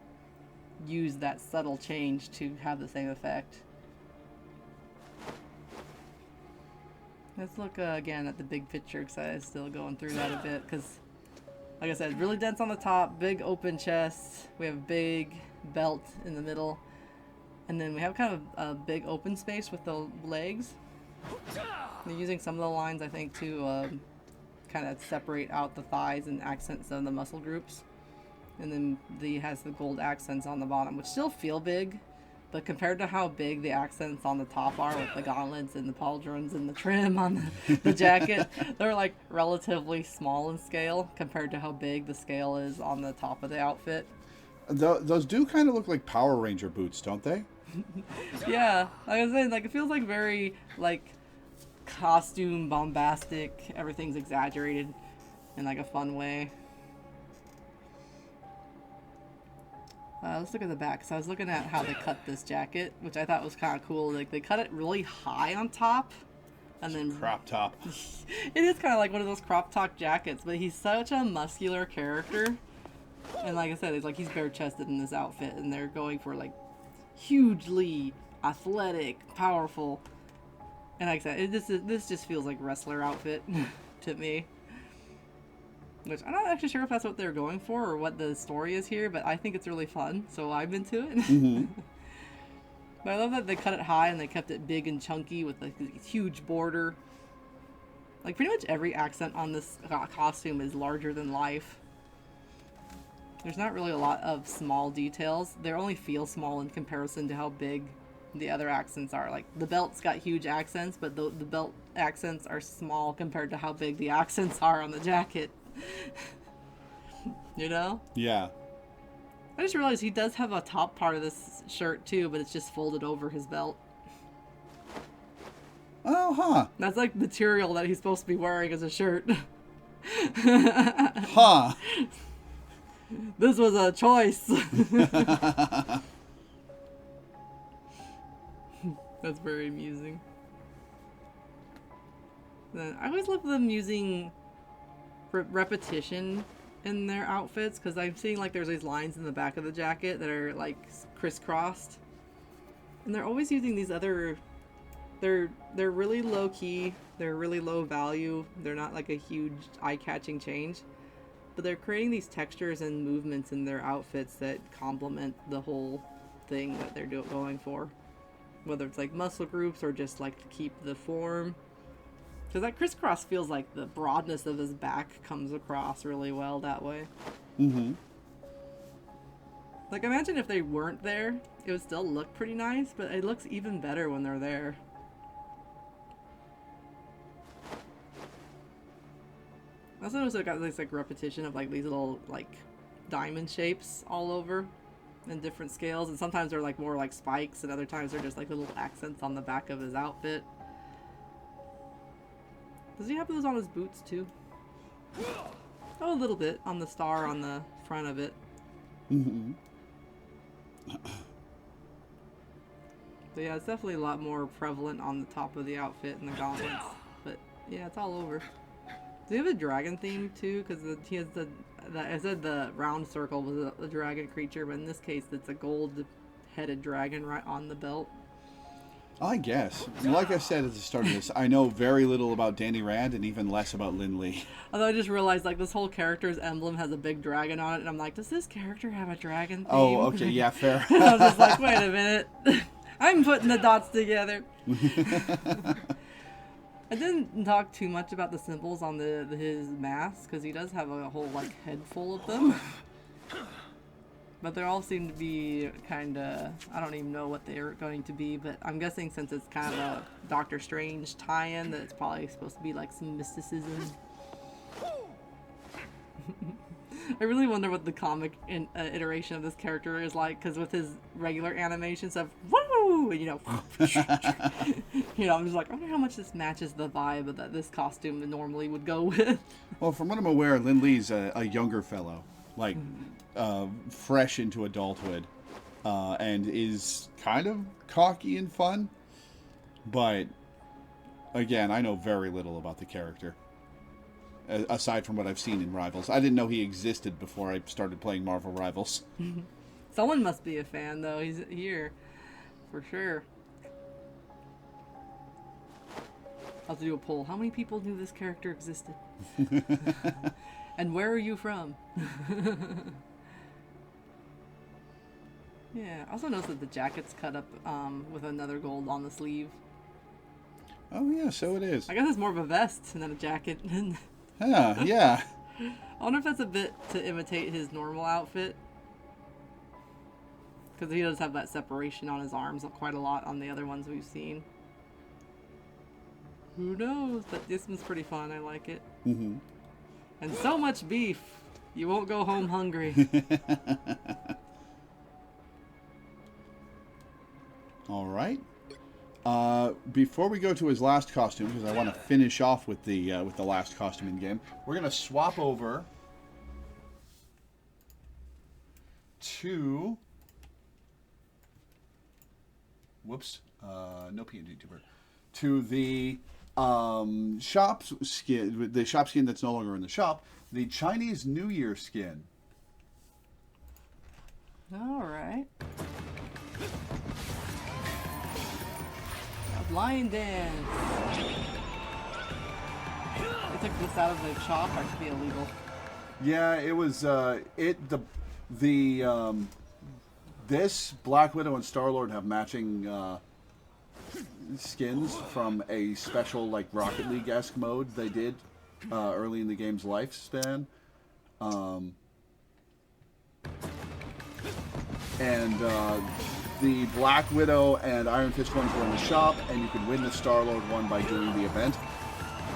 use that subtle change to have the same effect. Let's look again at the big picture, because I'm still going through that a bit, because like I said, really dense on the top, big open chest, we have a big belt in the middle, and then we have kind of a big open space with the legs. They're using some of the lines, I think, to kind of separate out the thighs and accent some of the muscle groups. And then he has the gold accents on the bottom, which still feel big, but compared to how big the accents on the top are with the gauntlets and the pauldrons and the trim on the jacket, they're like relatively small in scale compared to how big the scale is on the top of the outfit. Those do kind of look like Power Ranger boots, don't they? Yeah, like I said, like it feels like very like costume bombastic. Everything's exaggerated in like a fun way. Let's look at the back. So I was looking at how they cut this jacket, which I thought was kind of cool. Like they cut it really high on top, and then crop top. It is kind of like one of those crop top jackets, but he's such a muscular character, and like I said, it's like he's bare chested in this outfit, and they're going for like hugely athletic, powerful, and like I said, this just feels like wrestler outfit to me. Which I'm not actually sure if that's what they're going for or what the story is here, but I think it's really fun, so I'm into it. Mm-hmm. But I love that they cut it high and they kept it big and chunky with like a huge border. Like pretty much every accent on this costume is larger than life. There's not really a lot of small details. They only feel small in comparison to how big the other accents are. Like the belt's got huge accents, but the belt accents are small compared to how big the accents are on the jacket. You know? Yeah. I just realized he does have a top part of this shirt too, but it's just folded over his belt. Oh, huh. That's like material that he's supposed to be wearing as a shirt. Huh. This was a choice. That's very amusing. I always love them using repetition in their outfits, because I'm seeing like there's these lines in the back of the jacket that are like crisscrossed, and they're always using these other. They're really low key. They're really low value. They're not like a huge eye-catching change, but they're creating these textures and movements in their outfits that complement the whole thing that they're going for, whether it's like muscle groups or just like to keep the form. Because that crisscross feels like the broadness of his back comes across really well that way. Mm-hmm. Like, imagine if they weren't there, it would still look pretty nice, but it looks even better when they're there. I also noticed I got this like repetition of like these little like diamond shapes all over in different scales, and sometimes they're like more like spikes, and other times they're just like little accents on the back of his outfit. Does he have those on his boots too? Oh, a little bit on the star on the front of it. Mm-hmm. But yeah, it's definitely a lot more prevalent on the top of the outfit and the gauntlets. But yeah, it's all over. Does he have a dragon theme too? Because he has I said the round circle was a dragon creature, but in this case it's a gold-headed dragon right on the belt. I guess. Like I said at the start of this, I know very little about Danny Rand and even less about Lin Lee. Although I just realized, like, this whole character's emblem has a big dragon on it, and I'm like, does this character have a dragon theme? Oh, okay, yeah, fair. I was just like, wait a minute. I'm putting the dots together. I didn't talk too much about the symbols on his mask, because he does have a whole, like, head full of them. But they all seem to be kind of, I don't even know what they're going to be, but I'm guessing since it's kind of a Doctor Strange tie-in that it's probably supposed to be like some mysticism. I really wonder what the comic iteration of this character is like, because with his regular animations of woo, and, you know, I'm just like, I wonder how much this matches the vibe that this costume normally would go with. Well, from what I'm aware, Lin Lee's a younger fellow, like fresh into adulthood, and is kind of cocky and fun. But again, I know very little about the character. Aside from what I've seen in Rivals. I didn't know he existed before I started playing Marvel Rivals. Someone must be a fan, though. He's here. For sure. I'll have to do a poll. How many people knew this character existed? And where are you from? Yeah, I also noticed that the jacket's cut up with another gold on the sleeve. Oh, yeah, so it is. I guess it's more of a vest than a jacket. Yeah. I wonder if that's a bit to imitate his normal outfit. Because he does have that separation on his arms quite a lot on the other ones we've seen. Who knows? But this one's pretty fun. I like it. Mm-hmm. And so much beef. You won't go home hungry. All right. Before we go to his last costume, because I want to finish off with the last costume in game, we're gonna swap over to no PNG tuber, to the shop skin, the shop skin that's no longer in the shop, the Chinese New Year skin. All right. Lion dance. They took this out of the shop. Or it could be illegal. Yeah, it was. This Black Widow and Star-Lord have matching skins from a special like Rocket League-esque mode they did early in the game's lifespan, the Black Widow and Iron Fist ones were in the shop, and you could win the Star-Lord one by doing the event.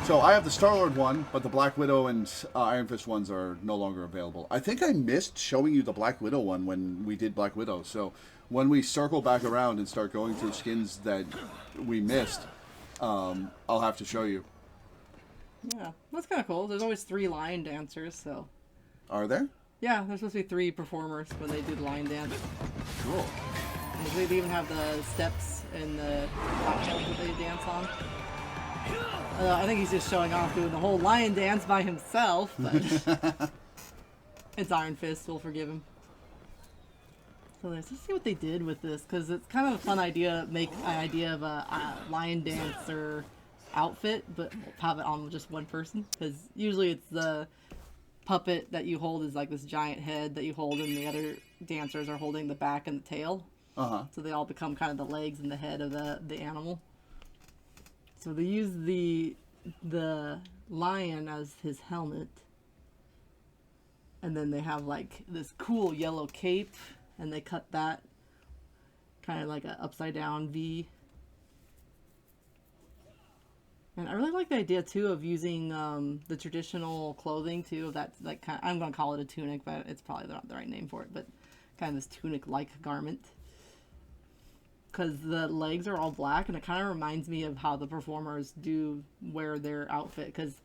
So I have the Star-Lord one, but the Black Widow and Iron Fist ones are no longer available. I think I missed showing you the Black Widow one when we did Black Widow. So when we circle back around and start going through skins that we missed, I'll have to show you. Yeah, that's kind of cool. There's always 3 lion dancers, so... Are there? Yeah, there's supposed to be 3 performers when they do the lion dance. Cool. And they even have the steps and the platforms that they dance on. I think he's just showing off doing the whole lion dance by himself, but it's Iron Fist, we'll forgive him. So let's see what they did with this, because it's kind of a fun idea, make an idea of a lion dancer outfit, but have it on just one person, because usually it's the puppet that you hold is like this giant head that you hold, and the other dancers are holding the back and the tail. So they all become kind of the legs and the head of the animal. So they use the lion as his helmet, and then they have like this cool yellow cape, and they cut that kind of like an upside down V. And I really like the idea too of using the traditional clothing too. Of that, like, I'm gonna call it a tunic, but it's probably not the right name for it. But kind of this tunic-like garment. Because the legs are all black, and it kind of reminds me of how the performers do wear their outfit. Because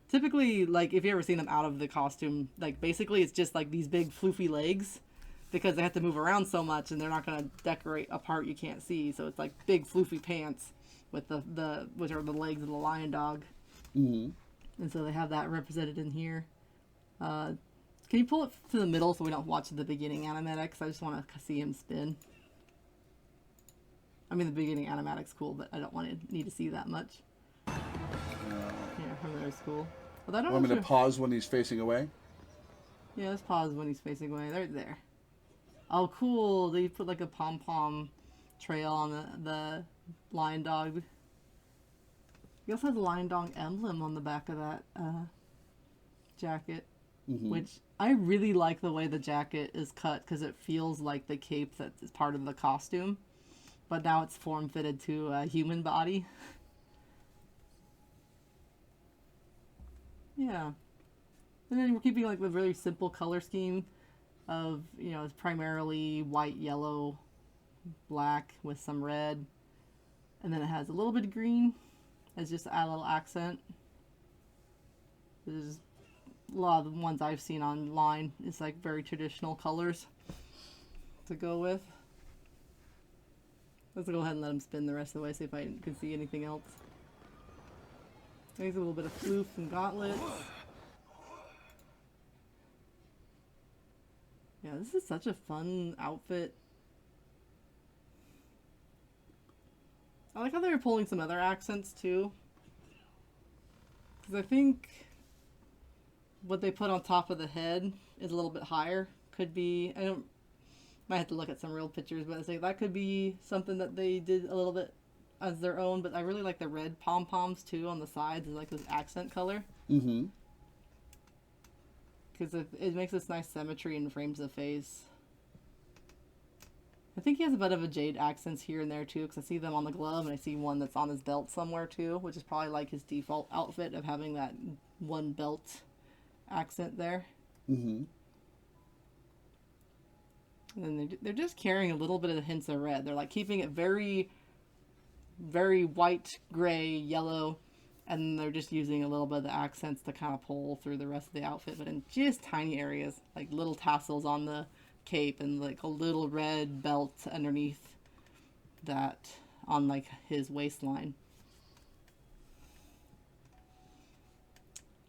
typically, like, if you ever seen them out of the costume, like, basically it's just like these big floofy legs, because they have to move around so much, and they're not going to decorate a part you can't see. So it's like big floofy pants with which are the legs of the lion dog. Mm-hmm. And so they have that represented in here. Can you pull it to the middle so we don't watch the beginning animatics? I just want to see him spin. I mean, the beginning animatic's cool, but I don't need to see that much. Yeah, from there's cool. Well, I don't Want me to pause when he's facing away? Yeah, let's pause when he's facing away. There. Oh, cool. They put like a pom-pom trail on the lion dog. He also has a lion dog emblem on the back of that jacket. which I really like the way the jacket is cut because it feels like the cape that is part of the costume, but now it's form fitted to a human body. Yeah. And then we're keeping like the really simple color scheme of, it's primarily white, yellow, black with some red. And then it has a little bit of green as just to add a little accent. There's a lot of the ones I've seen online. It's like very traditional colors to go with. Let's go ahead and let him spin the rest of the way, see if I can see anything else. There's a little bit of floof and gauntlets. Yeah, this is such a fun outfit. I like how they're pulling some other accents too. Because I think what they put on top of the head is a little bit higher. Could be, might have to look at some real pictures, but I say that could be something that they did a little bit as their own. But I really like the red pom-poms too on the sides, like this accent color. Mm-hmm. Because it makes this nice symmetry and frames the face. I think he has a bit of a jade accents here and there too, because I see them on the glove and I see one that's on his belt somewhere too, which is probably like his default outfit of having that one belt accent there. Mm-hmm. And then they're just carrying a little bit of the hints of red. They're like keeping it very, very white, gray, yellow, and they're just using a little bit of the accents to kind of pull through the rest of the outfit, but in just tiny areas, like little tassels on the cape and like a little red belt underneath that on like his waistline.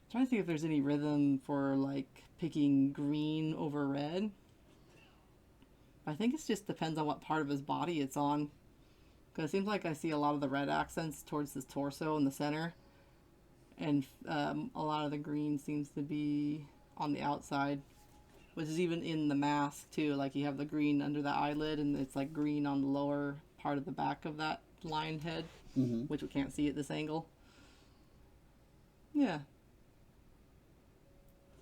I'm trying to see if there's any rhythm for like picking green over red. I think it just depends on what part of his body it's on. Because it seems like I see a lot of the red accents towards his torso in the center. And a lot of the green seems to be on the outside. Which is even in the mask too. Like you have the green under the eyelid and it's like green on the lower part of the back of that lion head. Mm-hmm. Which we can't see at this angle. Yeah.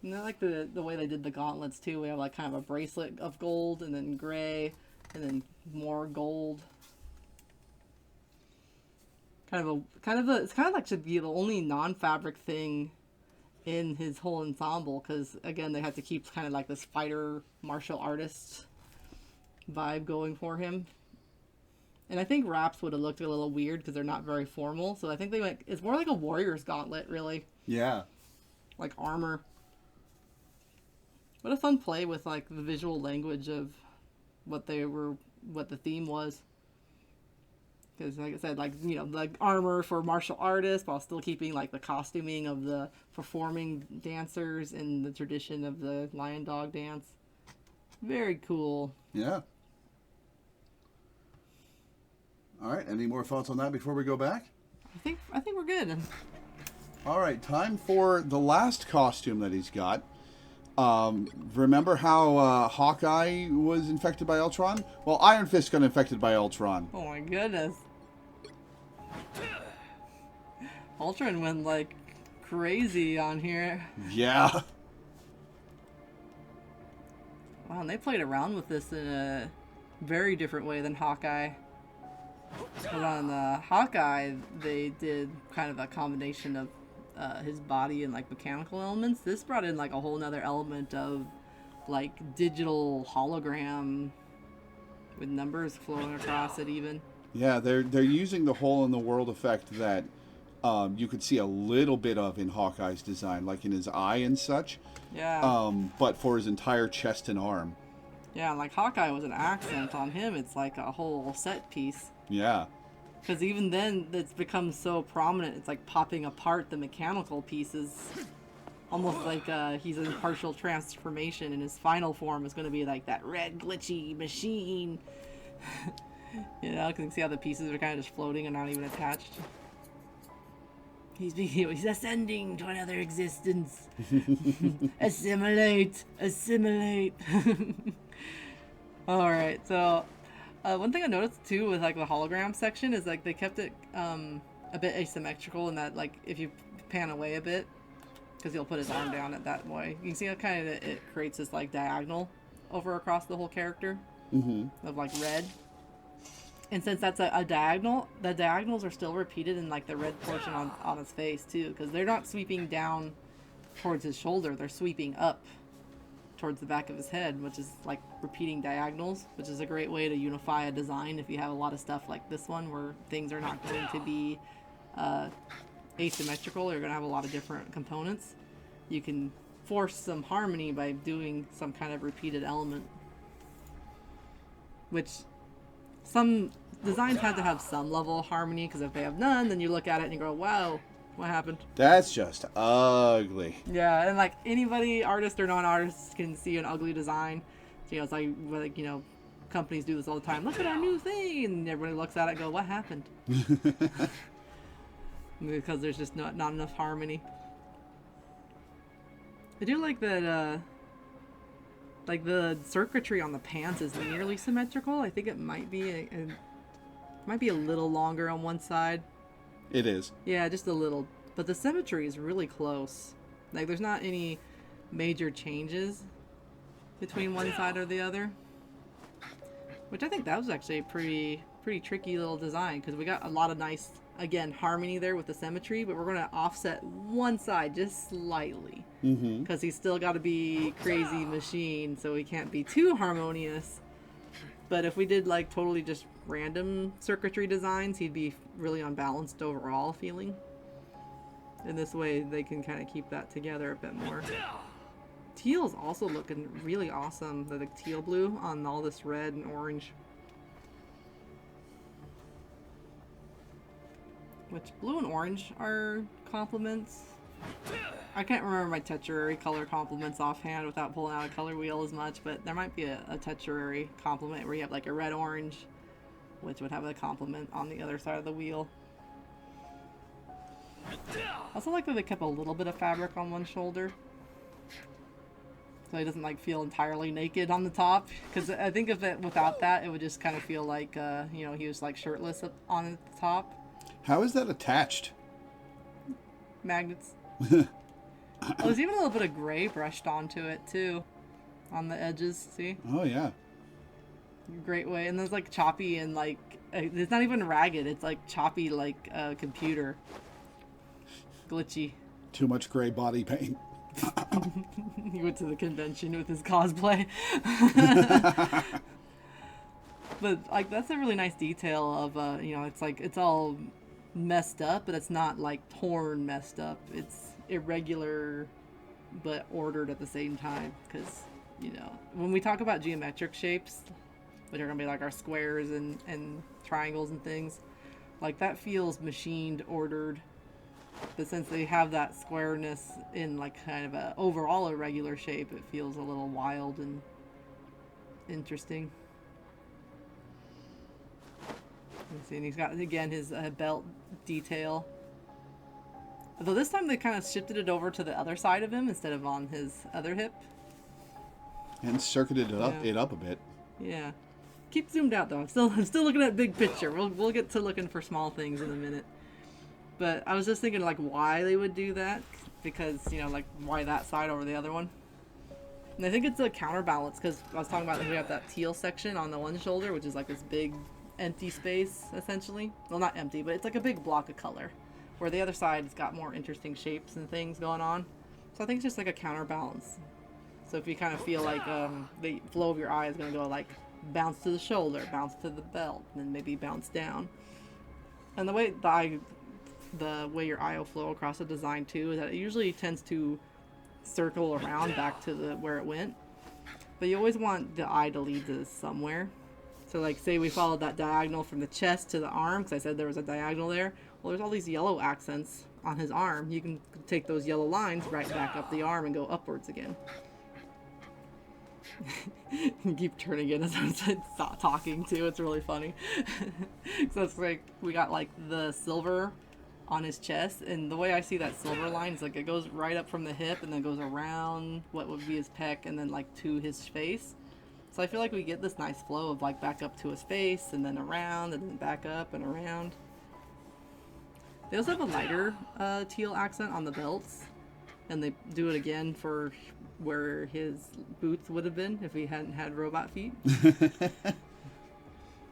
And I like the way they did the gauntlets too. We have like kind of a bracelet of gold and then gray and then more gold. It's kind of like should be the only non-fabric thing in his whole ensemble, because again they had to keep kind of like this fighter martial artist vibe going for him. And I think wraps would have looked a little weird because they're not very formal. So I think they went. It's more like a warrior's gauntlet, really. Yeah. Like armor. What a fun play with like the visual language of what the theme was. Because like I said, like, like armor for martial artists while still keeping like the costuming of the performing dancers and the tradition of the lion dog dance. Very cool. Yeah. All right. Any more thoughts on that before we go back? I think we're good. All right. Time for the last costume that he's got. Remember how Hawkeye was infected by Ultron? Well, Iron Fist got infected by Ultron. Oh my goodness. Ultron went like crazy on here. Yeah. Wow, and they played around with this in a very different way than Hawkeye. But on Hawkeye, they did kind of a combination of his body and like mechanical elements. This brought in like a whole nother element of like digital hologram with numbers flowing across it even. Yeah, they're using the hole in the world effect that you could see a little bit of in Hawkeye's design, like in his eye and such. Yeah. But for his entire chest and arm. Yeah, like Hawkeye was an accent. On him, it's like a whole set piece. Yeah. Because even then, it's become so prominent, it's like popping apart the mechanical pieces. Almost like he's in partial transformation, and his final form is going to be like that red, glitchy machine. You know, because you can see how the pieces are kind of just floating and not even attached. He's ascending to another existence. Assimilate! Assimilate! Alright, so one thing I noticed too with like the hologram section is like they kept it a bit asymmetrical in that like if you pan away a bit, because he'll put his arm down it that way. You can see how kind of it creates this like diagonal over across the whole character of like red. And since that's a diagonal, the diagonals are still repeated in like the red portion on his face too, because they're not sweeping down towards his shoulder, they're sweeping up towards the back of his head, which is like repeating diagonals, which is a great way to unify a design if you have a lot of stuff like this one where things are not going to be asymmetrical. You're going to have a lot of different components. You can force some harmony by doing some kind of repeated element, which some designs have to have some level of harmony, because if they have none, then you look at it and you go, wow, what happened? That's just ugly. Yeah, and like anybody, artist or non-artist, can see an ugly design. So, you know, it's like, you know, companies do this all the time. Look at our new thing, and everybody looks at it and go, what happened? Because there's just not enough harmony. I do like that, like the circuitry on the pants is nearly symmetrical. I think it might be a little longer on one side. It is. Yeah, just a little. But the symmetry is really close. Like, there's not any major changes between one side or the other. Which I think that was actually a pretty tricky little design, because we got a lot of nice, again, harmony there with the symmetry, but we're going to offset one side just slightly. Because he's still got to be crazy machine, so he can't be too harmonious. But if we did like totally just random circuitry designs, he'd be really unbalanced overall feeling. In this way, they can kind of keep that together a bit more. Teal's also looking really awesome. The teal blue on all this red and orange. Which blue and orange are complements. I can't remember my Tetsuari color complements offhand without pulling out a color wheel as much, but there might be a Tetsuari complement where you have like a red-orange, which would have a complement on the other side of the wheel. I also like that they kept a little bit of fabric on one shoulder, so he doesn't like feel entirely naked on the top. Because I think if it without that, it would just kind of feel like you know, he was like shirtless up on the top. How is that attached? Magnets. Oh, there's even a little bit of gray brushed onto it too, on the edges. See? Oh yeah. Great way. And there's like choppy and like it's not even ragged. It's like choppy, like computer. Glitchy. Too much gray body paint. He went to the convention with his cosplay. But like that's a really nice detail of you know, it's like it's all messed up, but it's not like torn messed up. It's irregular but ordered at the same time, because you know, when we talk about geometric shapes, which are gonna be like our squares and triangles and things, like that feels machined, ordered. But since they have that squareness in like kind of a overall irregular shape, it feels a little wild and interesting. Let's see, and he's got again his belt detail. Although this time they kind of shifted it over to the other side of him instead of on his other hip. And circuited it up a bit. Yeah. Keep zoomed out though. I'm still looking at big picture. We'll get to looking for small things in a minute. But I was just thinking like why they would do that, because you know, like why that side over the other one. And I think it's a counterbalance, because I was talking about that we have that teal section on the one shoulder, which is like this big empty space essentially. Well, not empty, but it's like a big block of color, where the other side's got more interesting shapes and things going on. So I think it's just like a counterbalance. So if you kind of feel like the flow of your eye is going to go like bounce to the shoulder, bounce to the belt, and then maybe bounce down. And the way the way your eye will flow across the design too is that it usually tends to circle around back to where it went. But you always want the eye to lead to somewhere. So like say we followed that diagonal from the chest to the arm, because I said there was a diagonal there. Well, there's all these yellow accents on his arm. You can take those yellow lines right back up the arm and go upwards again. You keep turning it as I'm talking too. It's really funny. So it's like we got like the silver on his chest, and the way I see that silver line is like it goes right up from the hip and then goes around what would be his pec and then like to his face. So I feel like we get this nice flow of like back up to his face and then around and then back up and around. They also have a lighter teal accent on the belts, and they do it again for where his boots would have been if he hadn't had robot feet.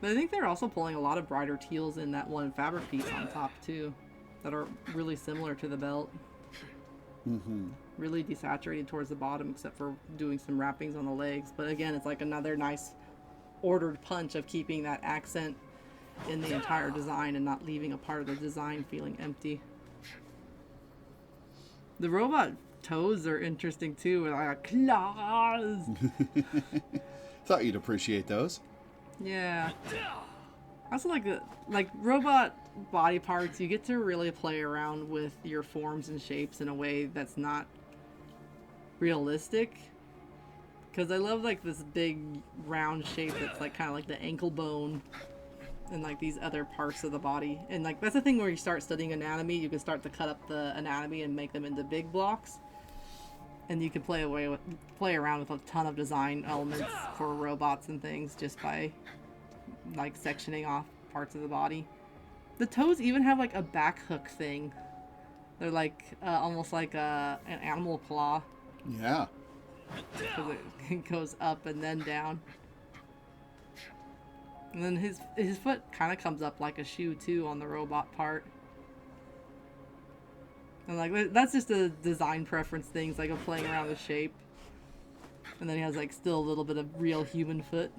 But I think they're also pulling a lot of brighter teals in that one fabric piece on top too, that are really similar to the belt. Mm-hmm. Really desaturated towards the bottom, except for doing some wrappings on the legs. But again, it's like another nice ordered punch of keeping that accent in the entire design and not leaving a part of the design feeling empty. The robot toes are interesting too, with like claws. Thought you'd appreciate those. Yeah. I also like robot body parts. You get to really play around with your forms and shapes in a way that's not realistic. Because I love like this big round shape that's like kind of like the ankle bone and like these other parts of the body. And like that's the thing where you start studying anatomy. You can start to cut up the anatomy and make them into big blocks. And you can play around with a ton of design elements for robots and things just by like sectioning off parts of the body. The toes even have like a back hook thing. They're like almost like an animal claw. Yeah. Because it goes up and then down. And then his foot kind of comes up like a shoe too on the robot part. And like that's just a design preference thing. It's like a playing around with shape. And then he has like still a little bit of real human foot.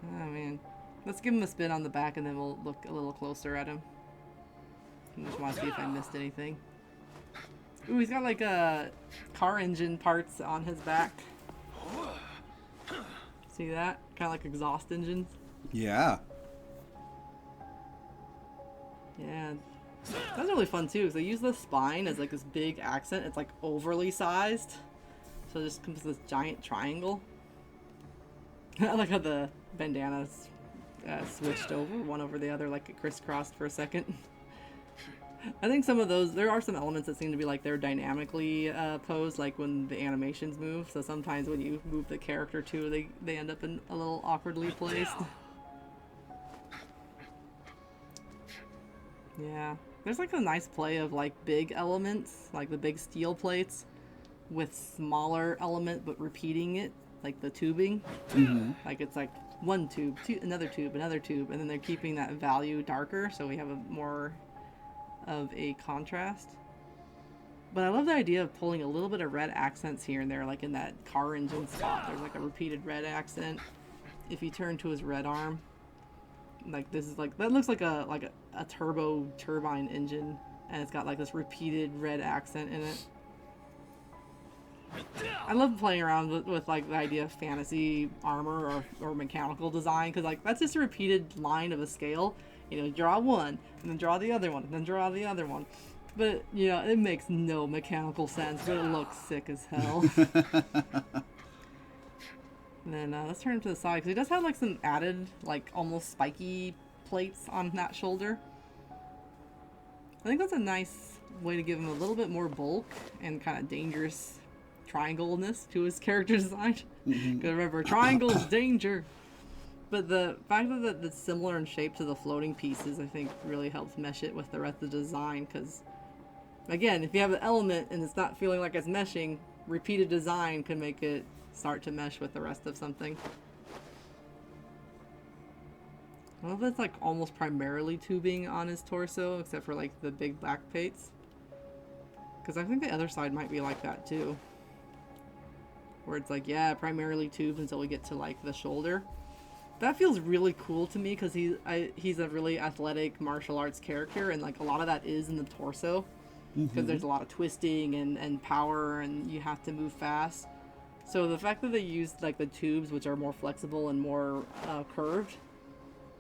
Oh man. Let's give him a spin on the back and then we'll look a little closer at him. I just want to see if I missed anything. Ooh, he's got like car engine parts on his back. See that? Kind of like exhaust engines. Yeah. Yeah. That's really fun too, because they use the spine as like this big accent. It's like overly sized. So it just comes this giant triangle. I like how the bandanas switched over one over the other, like it crisscrossed for a second. I think some of those, there are some elements that seem to be like they're dynamically posed, like when the animations move. So sometimes when you move the character too, they end up in a little awkwardly placed. Yeah. There's like a nice play of like big elements, like the big steel plates, with smaller element but repeating it, like the tubing. Mm-hmm. Like it's like one tube, another tube, and then they're keeping that value darker, so we have a more of a contrast. But I love the idea of pulling a little bit of red accents here and there, like in that car engine spot. There's like a repeated red accent. If you turn to his red arm, like this is like, that looks like a turbo turbine engine, and it's got like this repeated red accent in it. I love playing around with like the idea of fantasy armor or mechanical design, because like that's just a repeated line of a scale. You know, draw one, and then draw the other one, and then draw the other one. But, you know, it makes no mechanical sense, but it looks sick as hell. And then let's turn him to the side, because he does have like some added, like almost spiky plates on that shoulder. I think that's a nice way to give him a little bit more bulk and kind of dangerous triangle-ness to his character design. Because remember, triangle's danger. But the fact that it's similar in shape to the floating pieces, I think, really helps mesh it with the rest of the design. Because, again, if you have an element and it's not feeling like it's meshing, repeated design can make it start to mesh with the rest of something. I don't know if it's like almost primarily tubing on his torso, except for like the big back plates. Because I think the other side might be like that too. Where it's like, yeah, primarily tubed until we get to like the shoulder. That feels really cool to me, because he's a really athletic martial arts character, and like a lot of that is in the torso, because there's a lot of twisting and power, and you have to move fast. So the fact that they used like the tubes, which are more flexible and more curved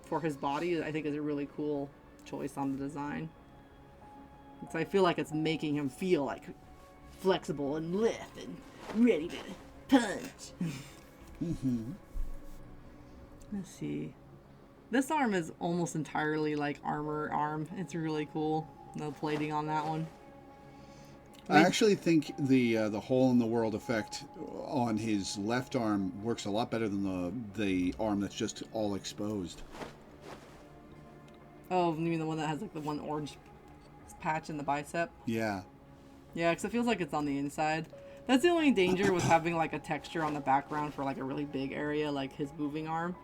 for his body, I think is a really cool choice on the design. So I feel like it's making him feel like flexible and lithe and ready to punch. Let's see. This arm is almost entirely like armor arm. It's really cool. No plating on that one. I actually think the hole in the world effect on his left arm works a lot better than the arm that's just all exposed. Oh, you mean the one that has like the one orange patch in the bicep. Yeah. Yeah, because it feels like it's on the inside. That's the only danger with having like a texture on the background for like a really big area, like his moving arm,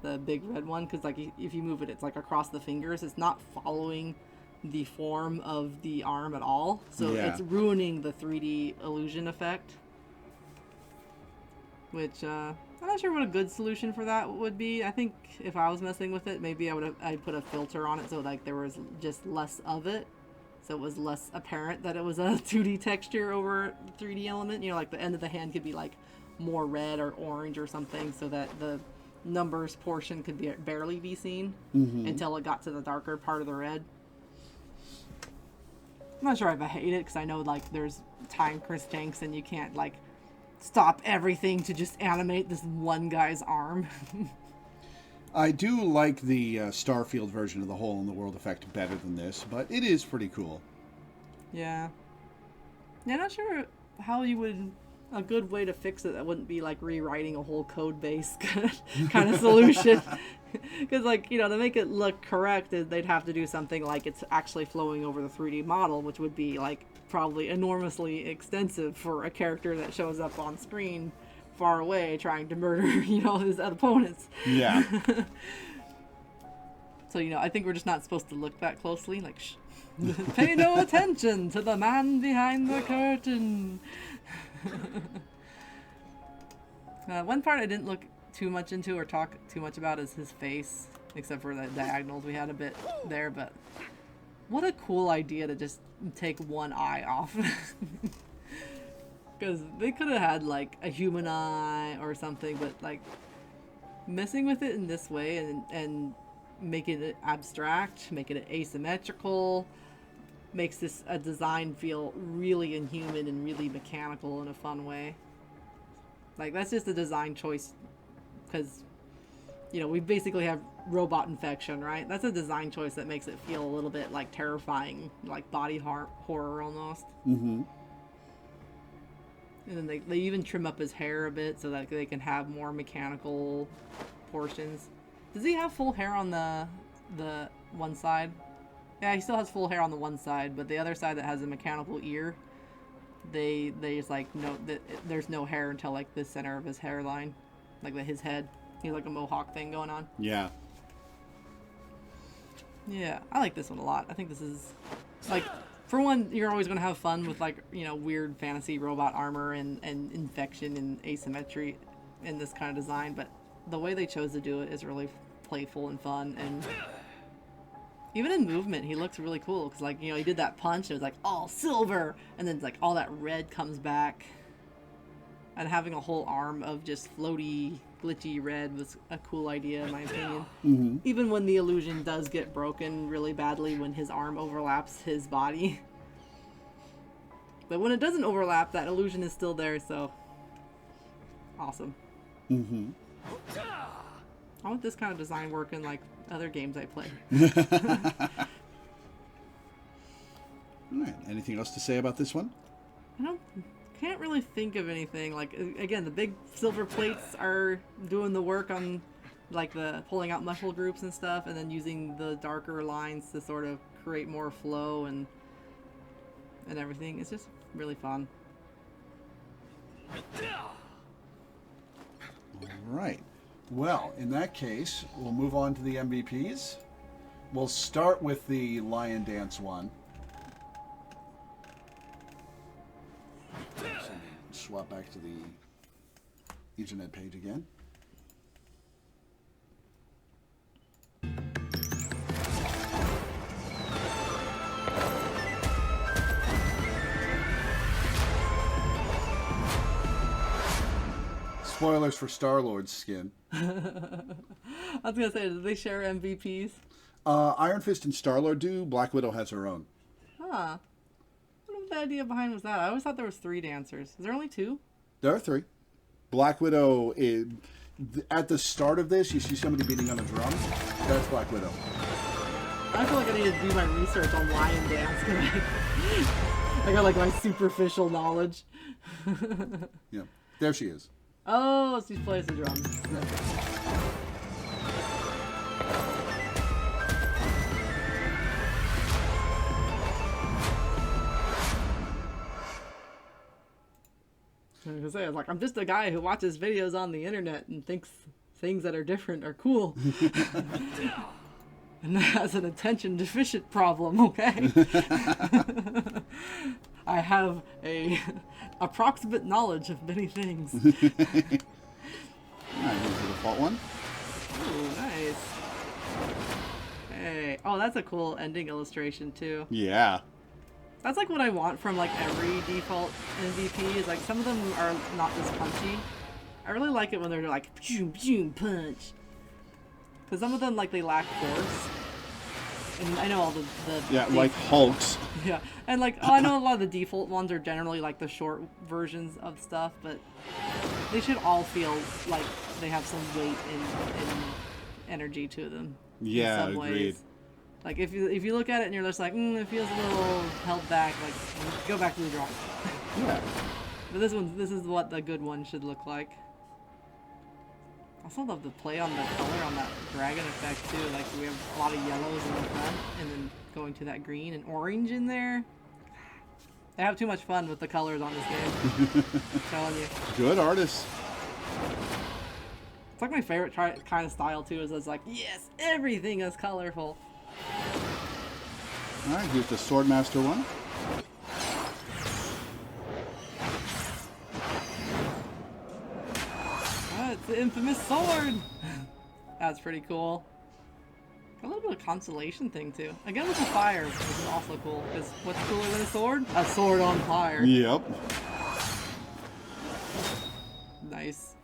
the big red one. Because like if you move it, it's like across the fingers. It's not following the form of the arm at all, so it's ruining the 3D illusion effect. Which I'm not sure what a good solution for that would be. I think if I was messing with it, maybe I'd put a filter on it so like there was just less of it. So it was less apparent that it was a 2D texture over 3D element. You know, like the end of the hand could be like more red or orange or something, so that the numbers portion could barely be seen until it got to the darker part of the red. I'm not sure if I hate it, because I know like there's time constraints and you can't like stop everything to just animate this one guy's arm. I do like the Starfield version of the Hole in the World effect better than this, but it is pretty cool. Yeah. Yeah, not sure how you would... A good way to fix it that wouldn't be like rewriting a whole code base kind of solution. Because like, you know, to make it look correct, they'd have to do something like it's actually flowing over the 3D model, which would be like probably enormously extensive for a character that shows up on screen far away trying to murder, you know, his opponents. Yeah. So, you know, I think we're just not supposed to look that closely. Like, shh. Pay no attention to the man behind the curtain. One part I didn't look too much into or talk too much about is his face, except for the diagonals we had a bit there, but what a cool idea to just take one eye off. Because they could have had like a human eye or something, but like messing with it in this way and making it abstract, making it asymmetrical, makes this a design feel really inhuman and really mechanical in a fun way. Like that's just a design choice, because you know we basically have robot infection, right? That's a design choice that makes it feel a little bit like terrifying, like body horror almost. And then they even trim up his hair a bit so that they can have more mechanical portions. Does he have full hair on the one side? Yeah, he still has full hair on the one side, but the other side that has a mechanical ear, they just like there's no hair until like the center of his hairline, like his head. He's like a mohawk thing going on. Yeah. Yeah, I like this one a lot. I think this is like, for one, you're always going to have fun with like, you know, weird fantasy robot armor and infection and asymmetry in this kind of design, but the way they chose to do it is really playful and fun. And even in movement, he looks really cool, because like, you know, he did that punch, it was like all silver, and then like all that red comes back, and having a whole arm of just floaty, glitchy red was a cool idea in my opinion. Even when the illusion does get broken really badly when his arm overlaps his body. But when it doesn't overlap, that illusion is still there, so awesome. I want this kind of design work in like other games I play. Alright, anything else to say about this one? Can't really think of anything. Like, again, the big silver plates are doing the work on like the pulling out muscle groups and stuff, and then using the darker lines to sort of create more flow and everything. It's just really fun. Alright. Well, in that case, we'll move on to the MVPs. We'll start with the Lion Dance one. Swap back to the Ethernet page again. Spoilers for Star-Lord's skin. I was gonna say, did they share MVPs? Iron Fist and Star-Lord do. Black Widow has her own. Huh. What the idea behind was that? I always thought there was 3 dancers. Is there only 2? There are 3. Black Widow is... At the start of this, you see somebody beating on a drum. That's Black Widow. I feel like I need to do my research on lion dance, because I got like my superficial knowledge. Yeah, there she is. Oh, she plays the drums. I was like, I'm just a guy who watches videos on the internet and thinks things that are different are cool. And that has an attention deficit problem, okay? I have a approximate knowledge of many things. Alright, here's the default one. Ooh, nice. Hey. Oh, that's a cool ending illustration, too. Yeah. That's like what I want from like every default MVP, is like some of them are not this punchy. I really like it when they're like, boom, boom, punch. Because some of them, like, they lack force. And I know all the yeah, like Hulks. Yeah, and like, I know a lot of the default ones are generally like the short versions of stuff, but they should all feel like they have some weight and energy to them. Yeah, in some agreed. ways. Like if you look at it and you're just like, it feels a little held back, like go back to the drawing. Yeah. But this is what the good one should look like. I also love the play on the color on that dragon effect too. Like we have a lot of yellows in the front, and then going to that green and orange in there. They have too much fun with the colors on this game. I'm telling you. Good artists. It's like my favorite kind of style too. Is it's like, yes, everything is colorful. All right, here's the Swordmaster one. It's the infamous sword! That's pretty cool. A little bit of constellation thing too. Again with the fire, which is also cool. Because what's cooler than a sword? A sword on fire. Yep. Nice.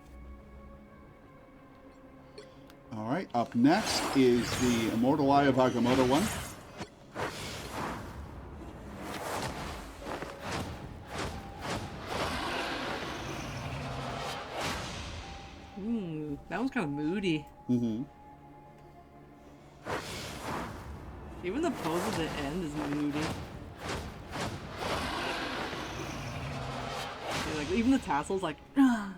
All right, up next is the Immortal Eye of Agamotto one. That one's kind of moody. Mm-hmm. Even the pose at the end is moody. Yeah, like even the tassels, like dragon.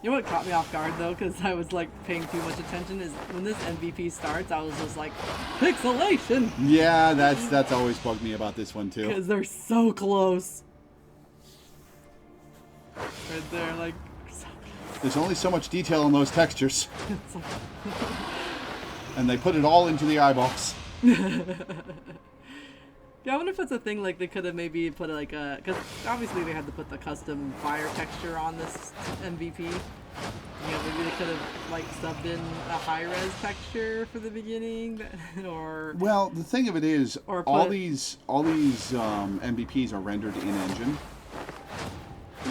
You know what caught me off guard though, because I was like paying too much attention, is when this MVP starts, I was just like, pixelation. Yeah, that's always bugged me about this one too. Because they're so close. Right there, like. So close. There's only so much detail in those textures. And they put it all into the eyeballs. Yeah, I wonder if it's a thing, like they could have maybe put like a, because obviously they had to put the custom fire texture on this MVP. Yeah, maybe they could have like subbed in a high-res texture for the beginning, or. Well, the thing of it is, Or all put- these MVPs are rendered in engine.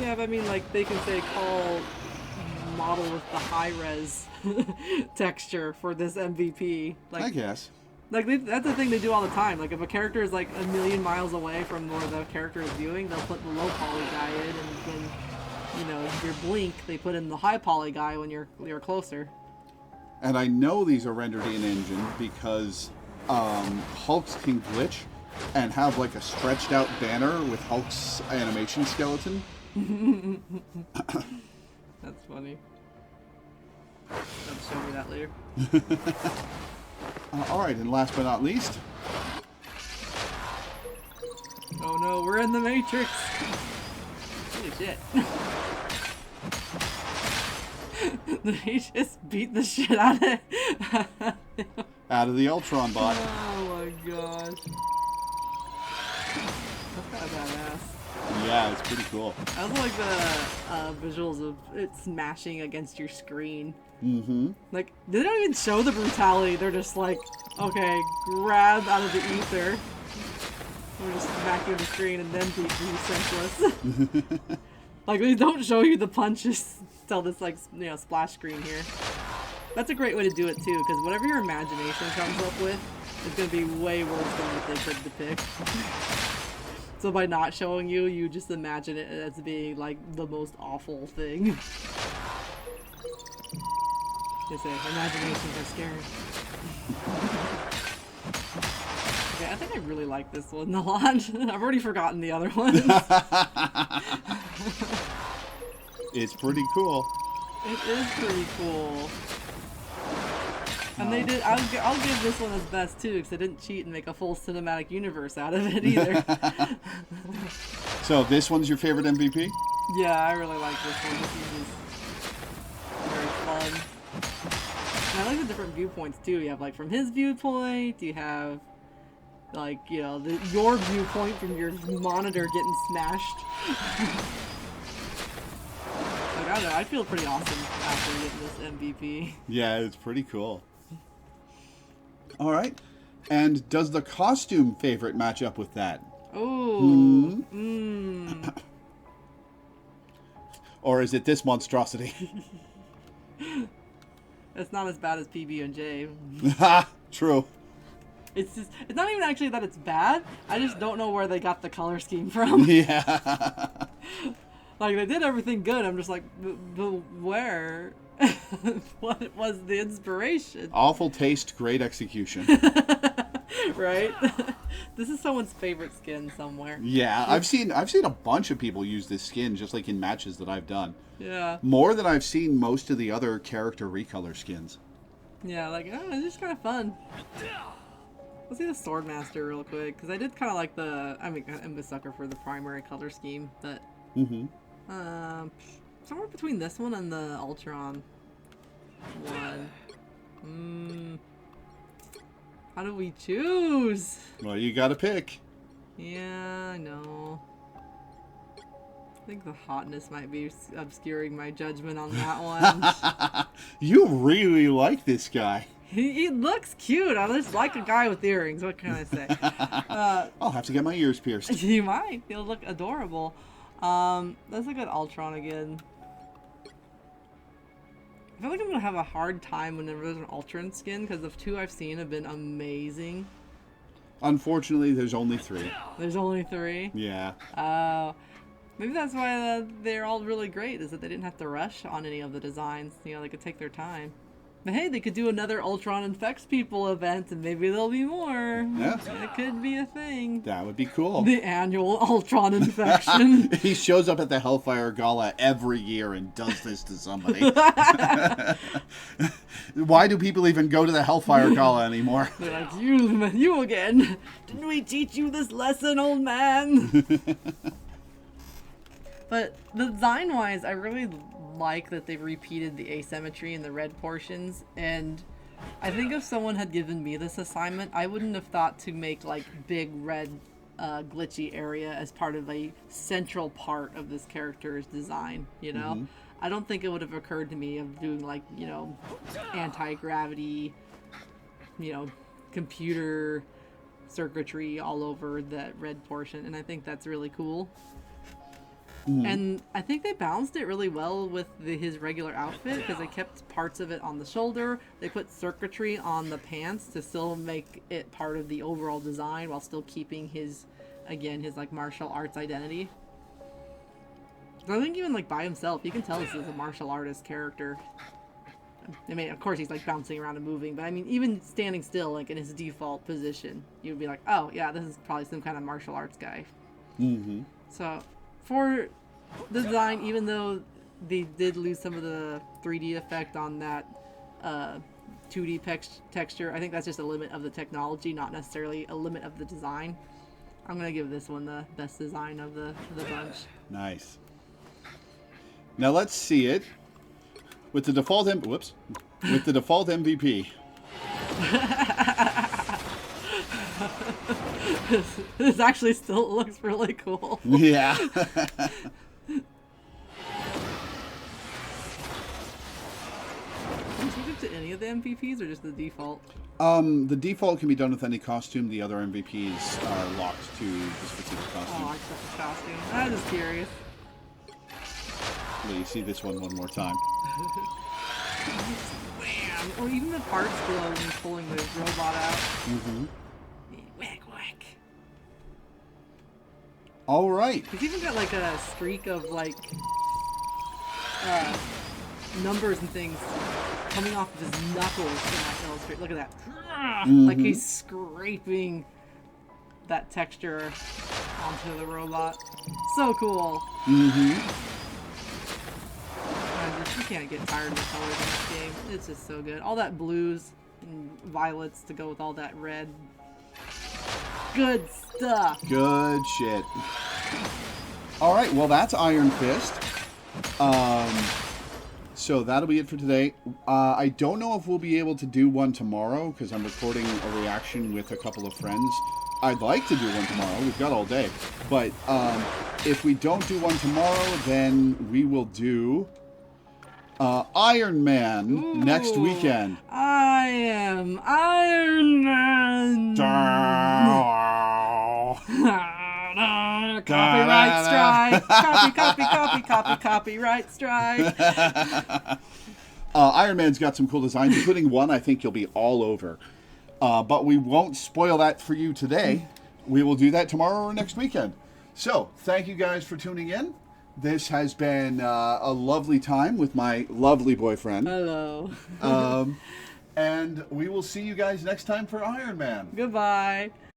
Yeah, but I mean, like they can say call model with the high-res texture for this MVP. Like, I guess. Like that's the thing they do all the time. Like if a character is like a million miles away from where the character is viewing, they'll put the low poly guy in, and when your blink, they put in the high poly guy when you're closer. And I know these are rendered in engine because Hulks can glitch and have like a stretched out banner with Hulk's animation skeleton. That's funny. I'll show me that later. All right, and last but not least, Oh no, we're in the Matrix! Holy shit. He just beat the shit out of it. out of the Ultron bot. Oh my gosh. That's kind of badass. Yeah, it's pretty cool. I also like the visuals of it smashing against your screen. Mm-hmm. Like, they don't even show the brutality. They're just like, okay, grab out of the ether. We're just smacking the screen and then beat you senseless. Like, they don't show you the punches till this, like, splash screen here. That's a great way to do it, too, because whatever your imagination comes up with is going to be way worse than what they could depict. So by not showing you, you just imagine it as being, like, the most awful thing. They say, imaginations are scary. Okay, I think I really like this one a lot. I've already forgotten the other ones. It's pretty cool. It is pretty cool. And they did. I'll give this one as best too, because they didn't cheat and make a full cinematic universe out of it either. So this one's your favorite MVP? Yeah, I really like this one. This is very fun. And I like the different viewpoints too. You have like from his viewpoint, you have like, you know, your viewpoint from your monitor getting smashed. Like, I don't know, I feel pretty awesome after getting this MVP. Yeah, it's pretty cool. All right. And does the costume favorite match up with that? Oh. Or is it this monstrosity? It's not as bad as PB&J. Ha! True. It's not even actually that it's bad. I just don't know where they got the color scheme from. Yeah. Like, they did everything good. I'm just like, where? What was the inspiration? Awful taste, great execution. Right? This is someone's favorite skin somewhere. Yeah, I've seen a bunch of people use this skin just like in matches that I've done. Yeah. More than I've seen most of the other character recolor skins. Yeah, like, oh, it's just kind of fun. Let's see the Swordmaster real quick, because I did kind of like I'm a sucker for the primary color scheme, but somewhere between this one and the Ultron one. How do we choose? Well, you gotta pick. Yeah, I know. I think the hotness might be obscuring my judgment on that one. You really like this guy. He looks cute. I just like a guy with earrings. What can I say? I'll have to get my ears pierced. You might. He'll look adorable. Let's look at Ultron again. I feel like I'm gonna have a hard time whenever there's an Ultron skin, because the two I've seen have been amazing. Unfortunately, there's only 3. There's only 3? Yeah. Maybe that's why they're all really great, is that they didn't have to rush on any of the designs. You know, they could take their time. But hey, they could do another Ultron Infects People event, and maybe there'll be more. Yeah. It could be a thing. That would be cool. The annual Ultron Infection. He shows up at the Hellfire Gala every year and does this to somebody. Why do people even go to the Hellfire Gala anymore? They're like, you again. Didn't we teach you this lesson, old man? But design-wise, I really like that they've repeated the asymmetry in the red portions, and I think if someone had given me this assignment, I wouldn't have thought to make like big red glitchy area as part of a central part of this character's design, you know? I don't think it would have occurred to me of doing like, you know, anti-gravity, you know, computer circuitry all over that red portion, and I think that's really cool. And I think they balanced it really well with his regular outfit, because they kept parts of it on the shoulder. They put circuitry on the pants to still make it part of the overall design while still keeping his like martial arts identity. So I think even like by himself, you can tell this is a martial artist character. I mean, of course he's like bouncing around and moving, but I mean, even standing still, like in his default position, you'd be like, oh yeah, this is probably some kind of martial arts guy. So for the design, even though they did lose some of the 3D effect on that 2D texture, I think that's just a limit of the technology, not necessarily a limit of the design. I'm gonna give this one the best design of the bunch. Nice. Now let's see it with the default with the default MVP. This actually still looks really cool. Yeah. Can you change it to any of the MVPs or just the default? The default can be done with any costume. The other MVPs are locked to this particular costume. Oh, I accept the costume. I'm just curious. Let you see this one more time. Wham! Or even the parts glow when he's pulling the robot out. Whack, whack. All right. He's even got like a streak of like numbers and things coming off of his knuckles in that illustrate. Look at that. Like he's scraping that texture onto the robot. So cool. You can't get tired of the colors in this game. It's just so good. All that blues and violets to go with all that red. Good stuff. Good shit. All right, well, that's Iron Fist. So that'll be it for today. I don't know if we'll be able to do one tomorrow because I'm recording a reaction with a couple of friends. I'd like to do one tomorrow. We've got all day. But if we don't do one tomorrow, then we will do Iron Man next weekend. I am Iron Man. Copyright strike. Copyright strike. Iron Man's got some cool designs, including one I think you'll be all over. But we won't spoil that for you today. We will do that tomorrow or next weekend. So, thank you guys for tuning in. This has been a lovely time with my lovely boyfriend. Hello. And we will see you guys next time for Iron Man. Goodbye.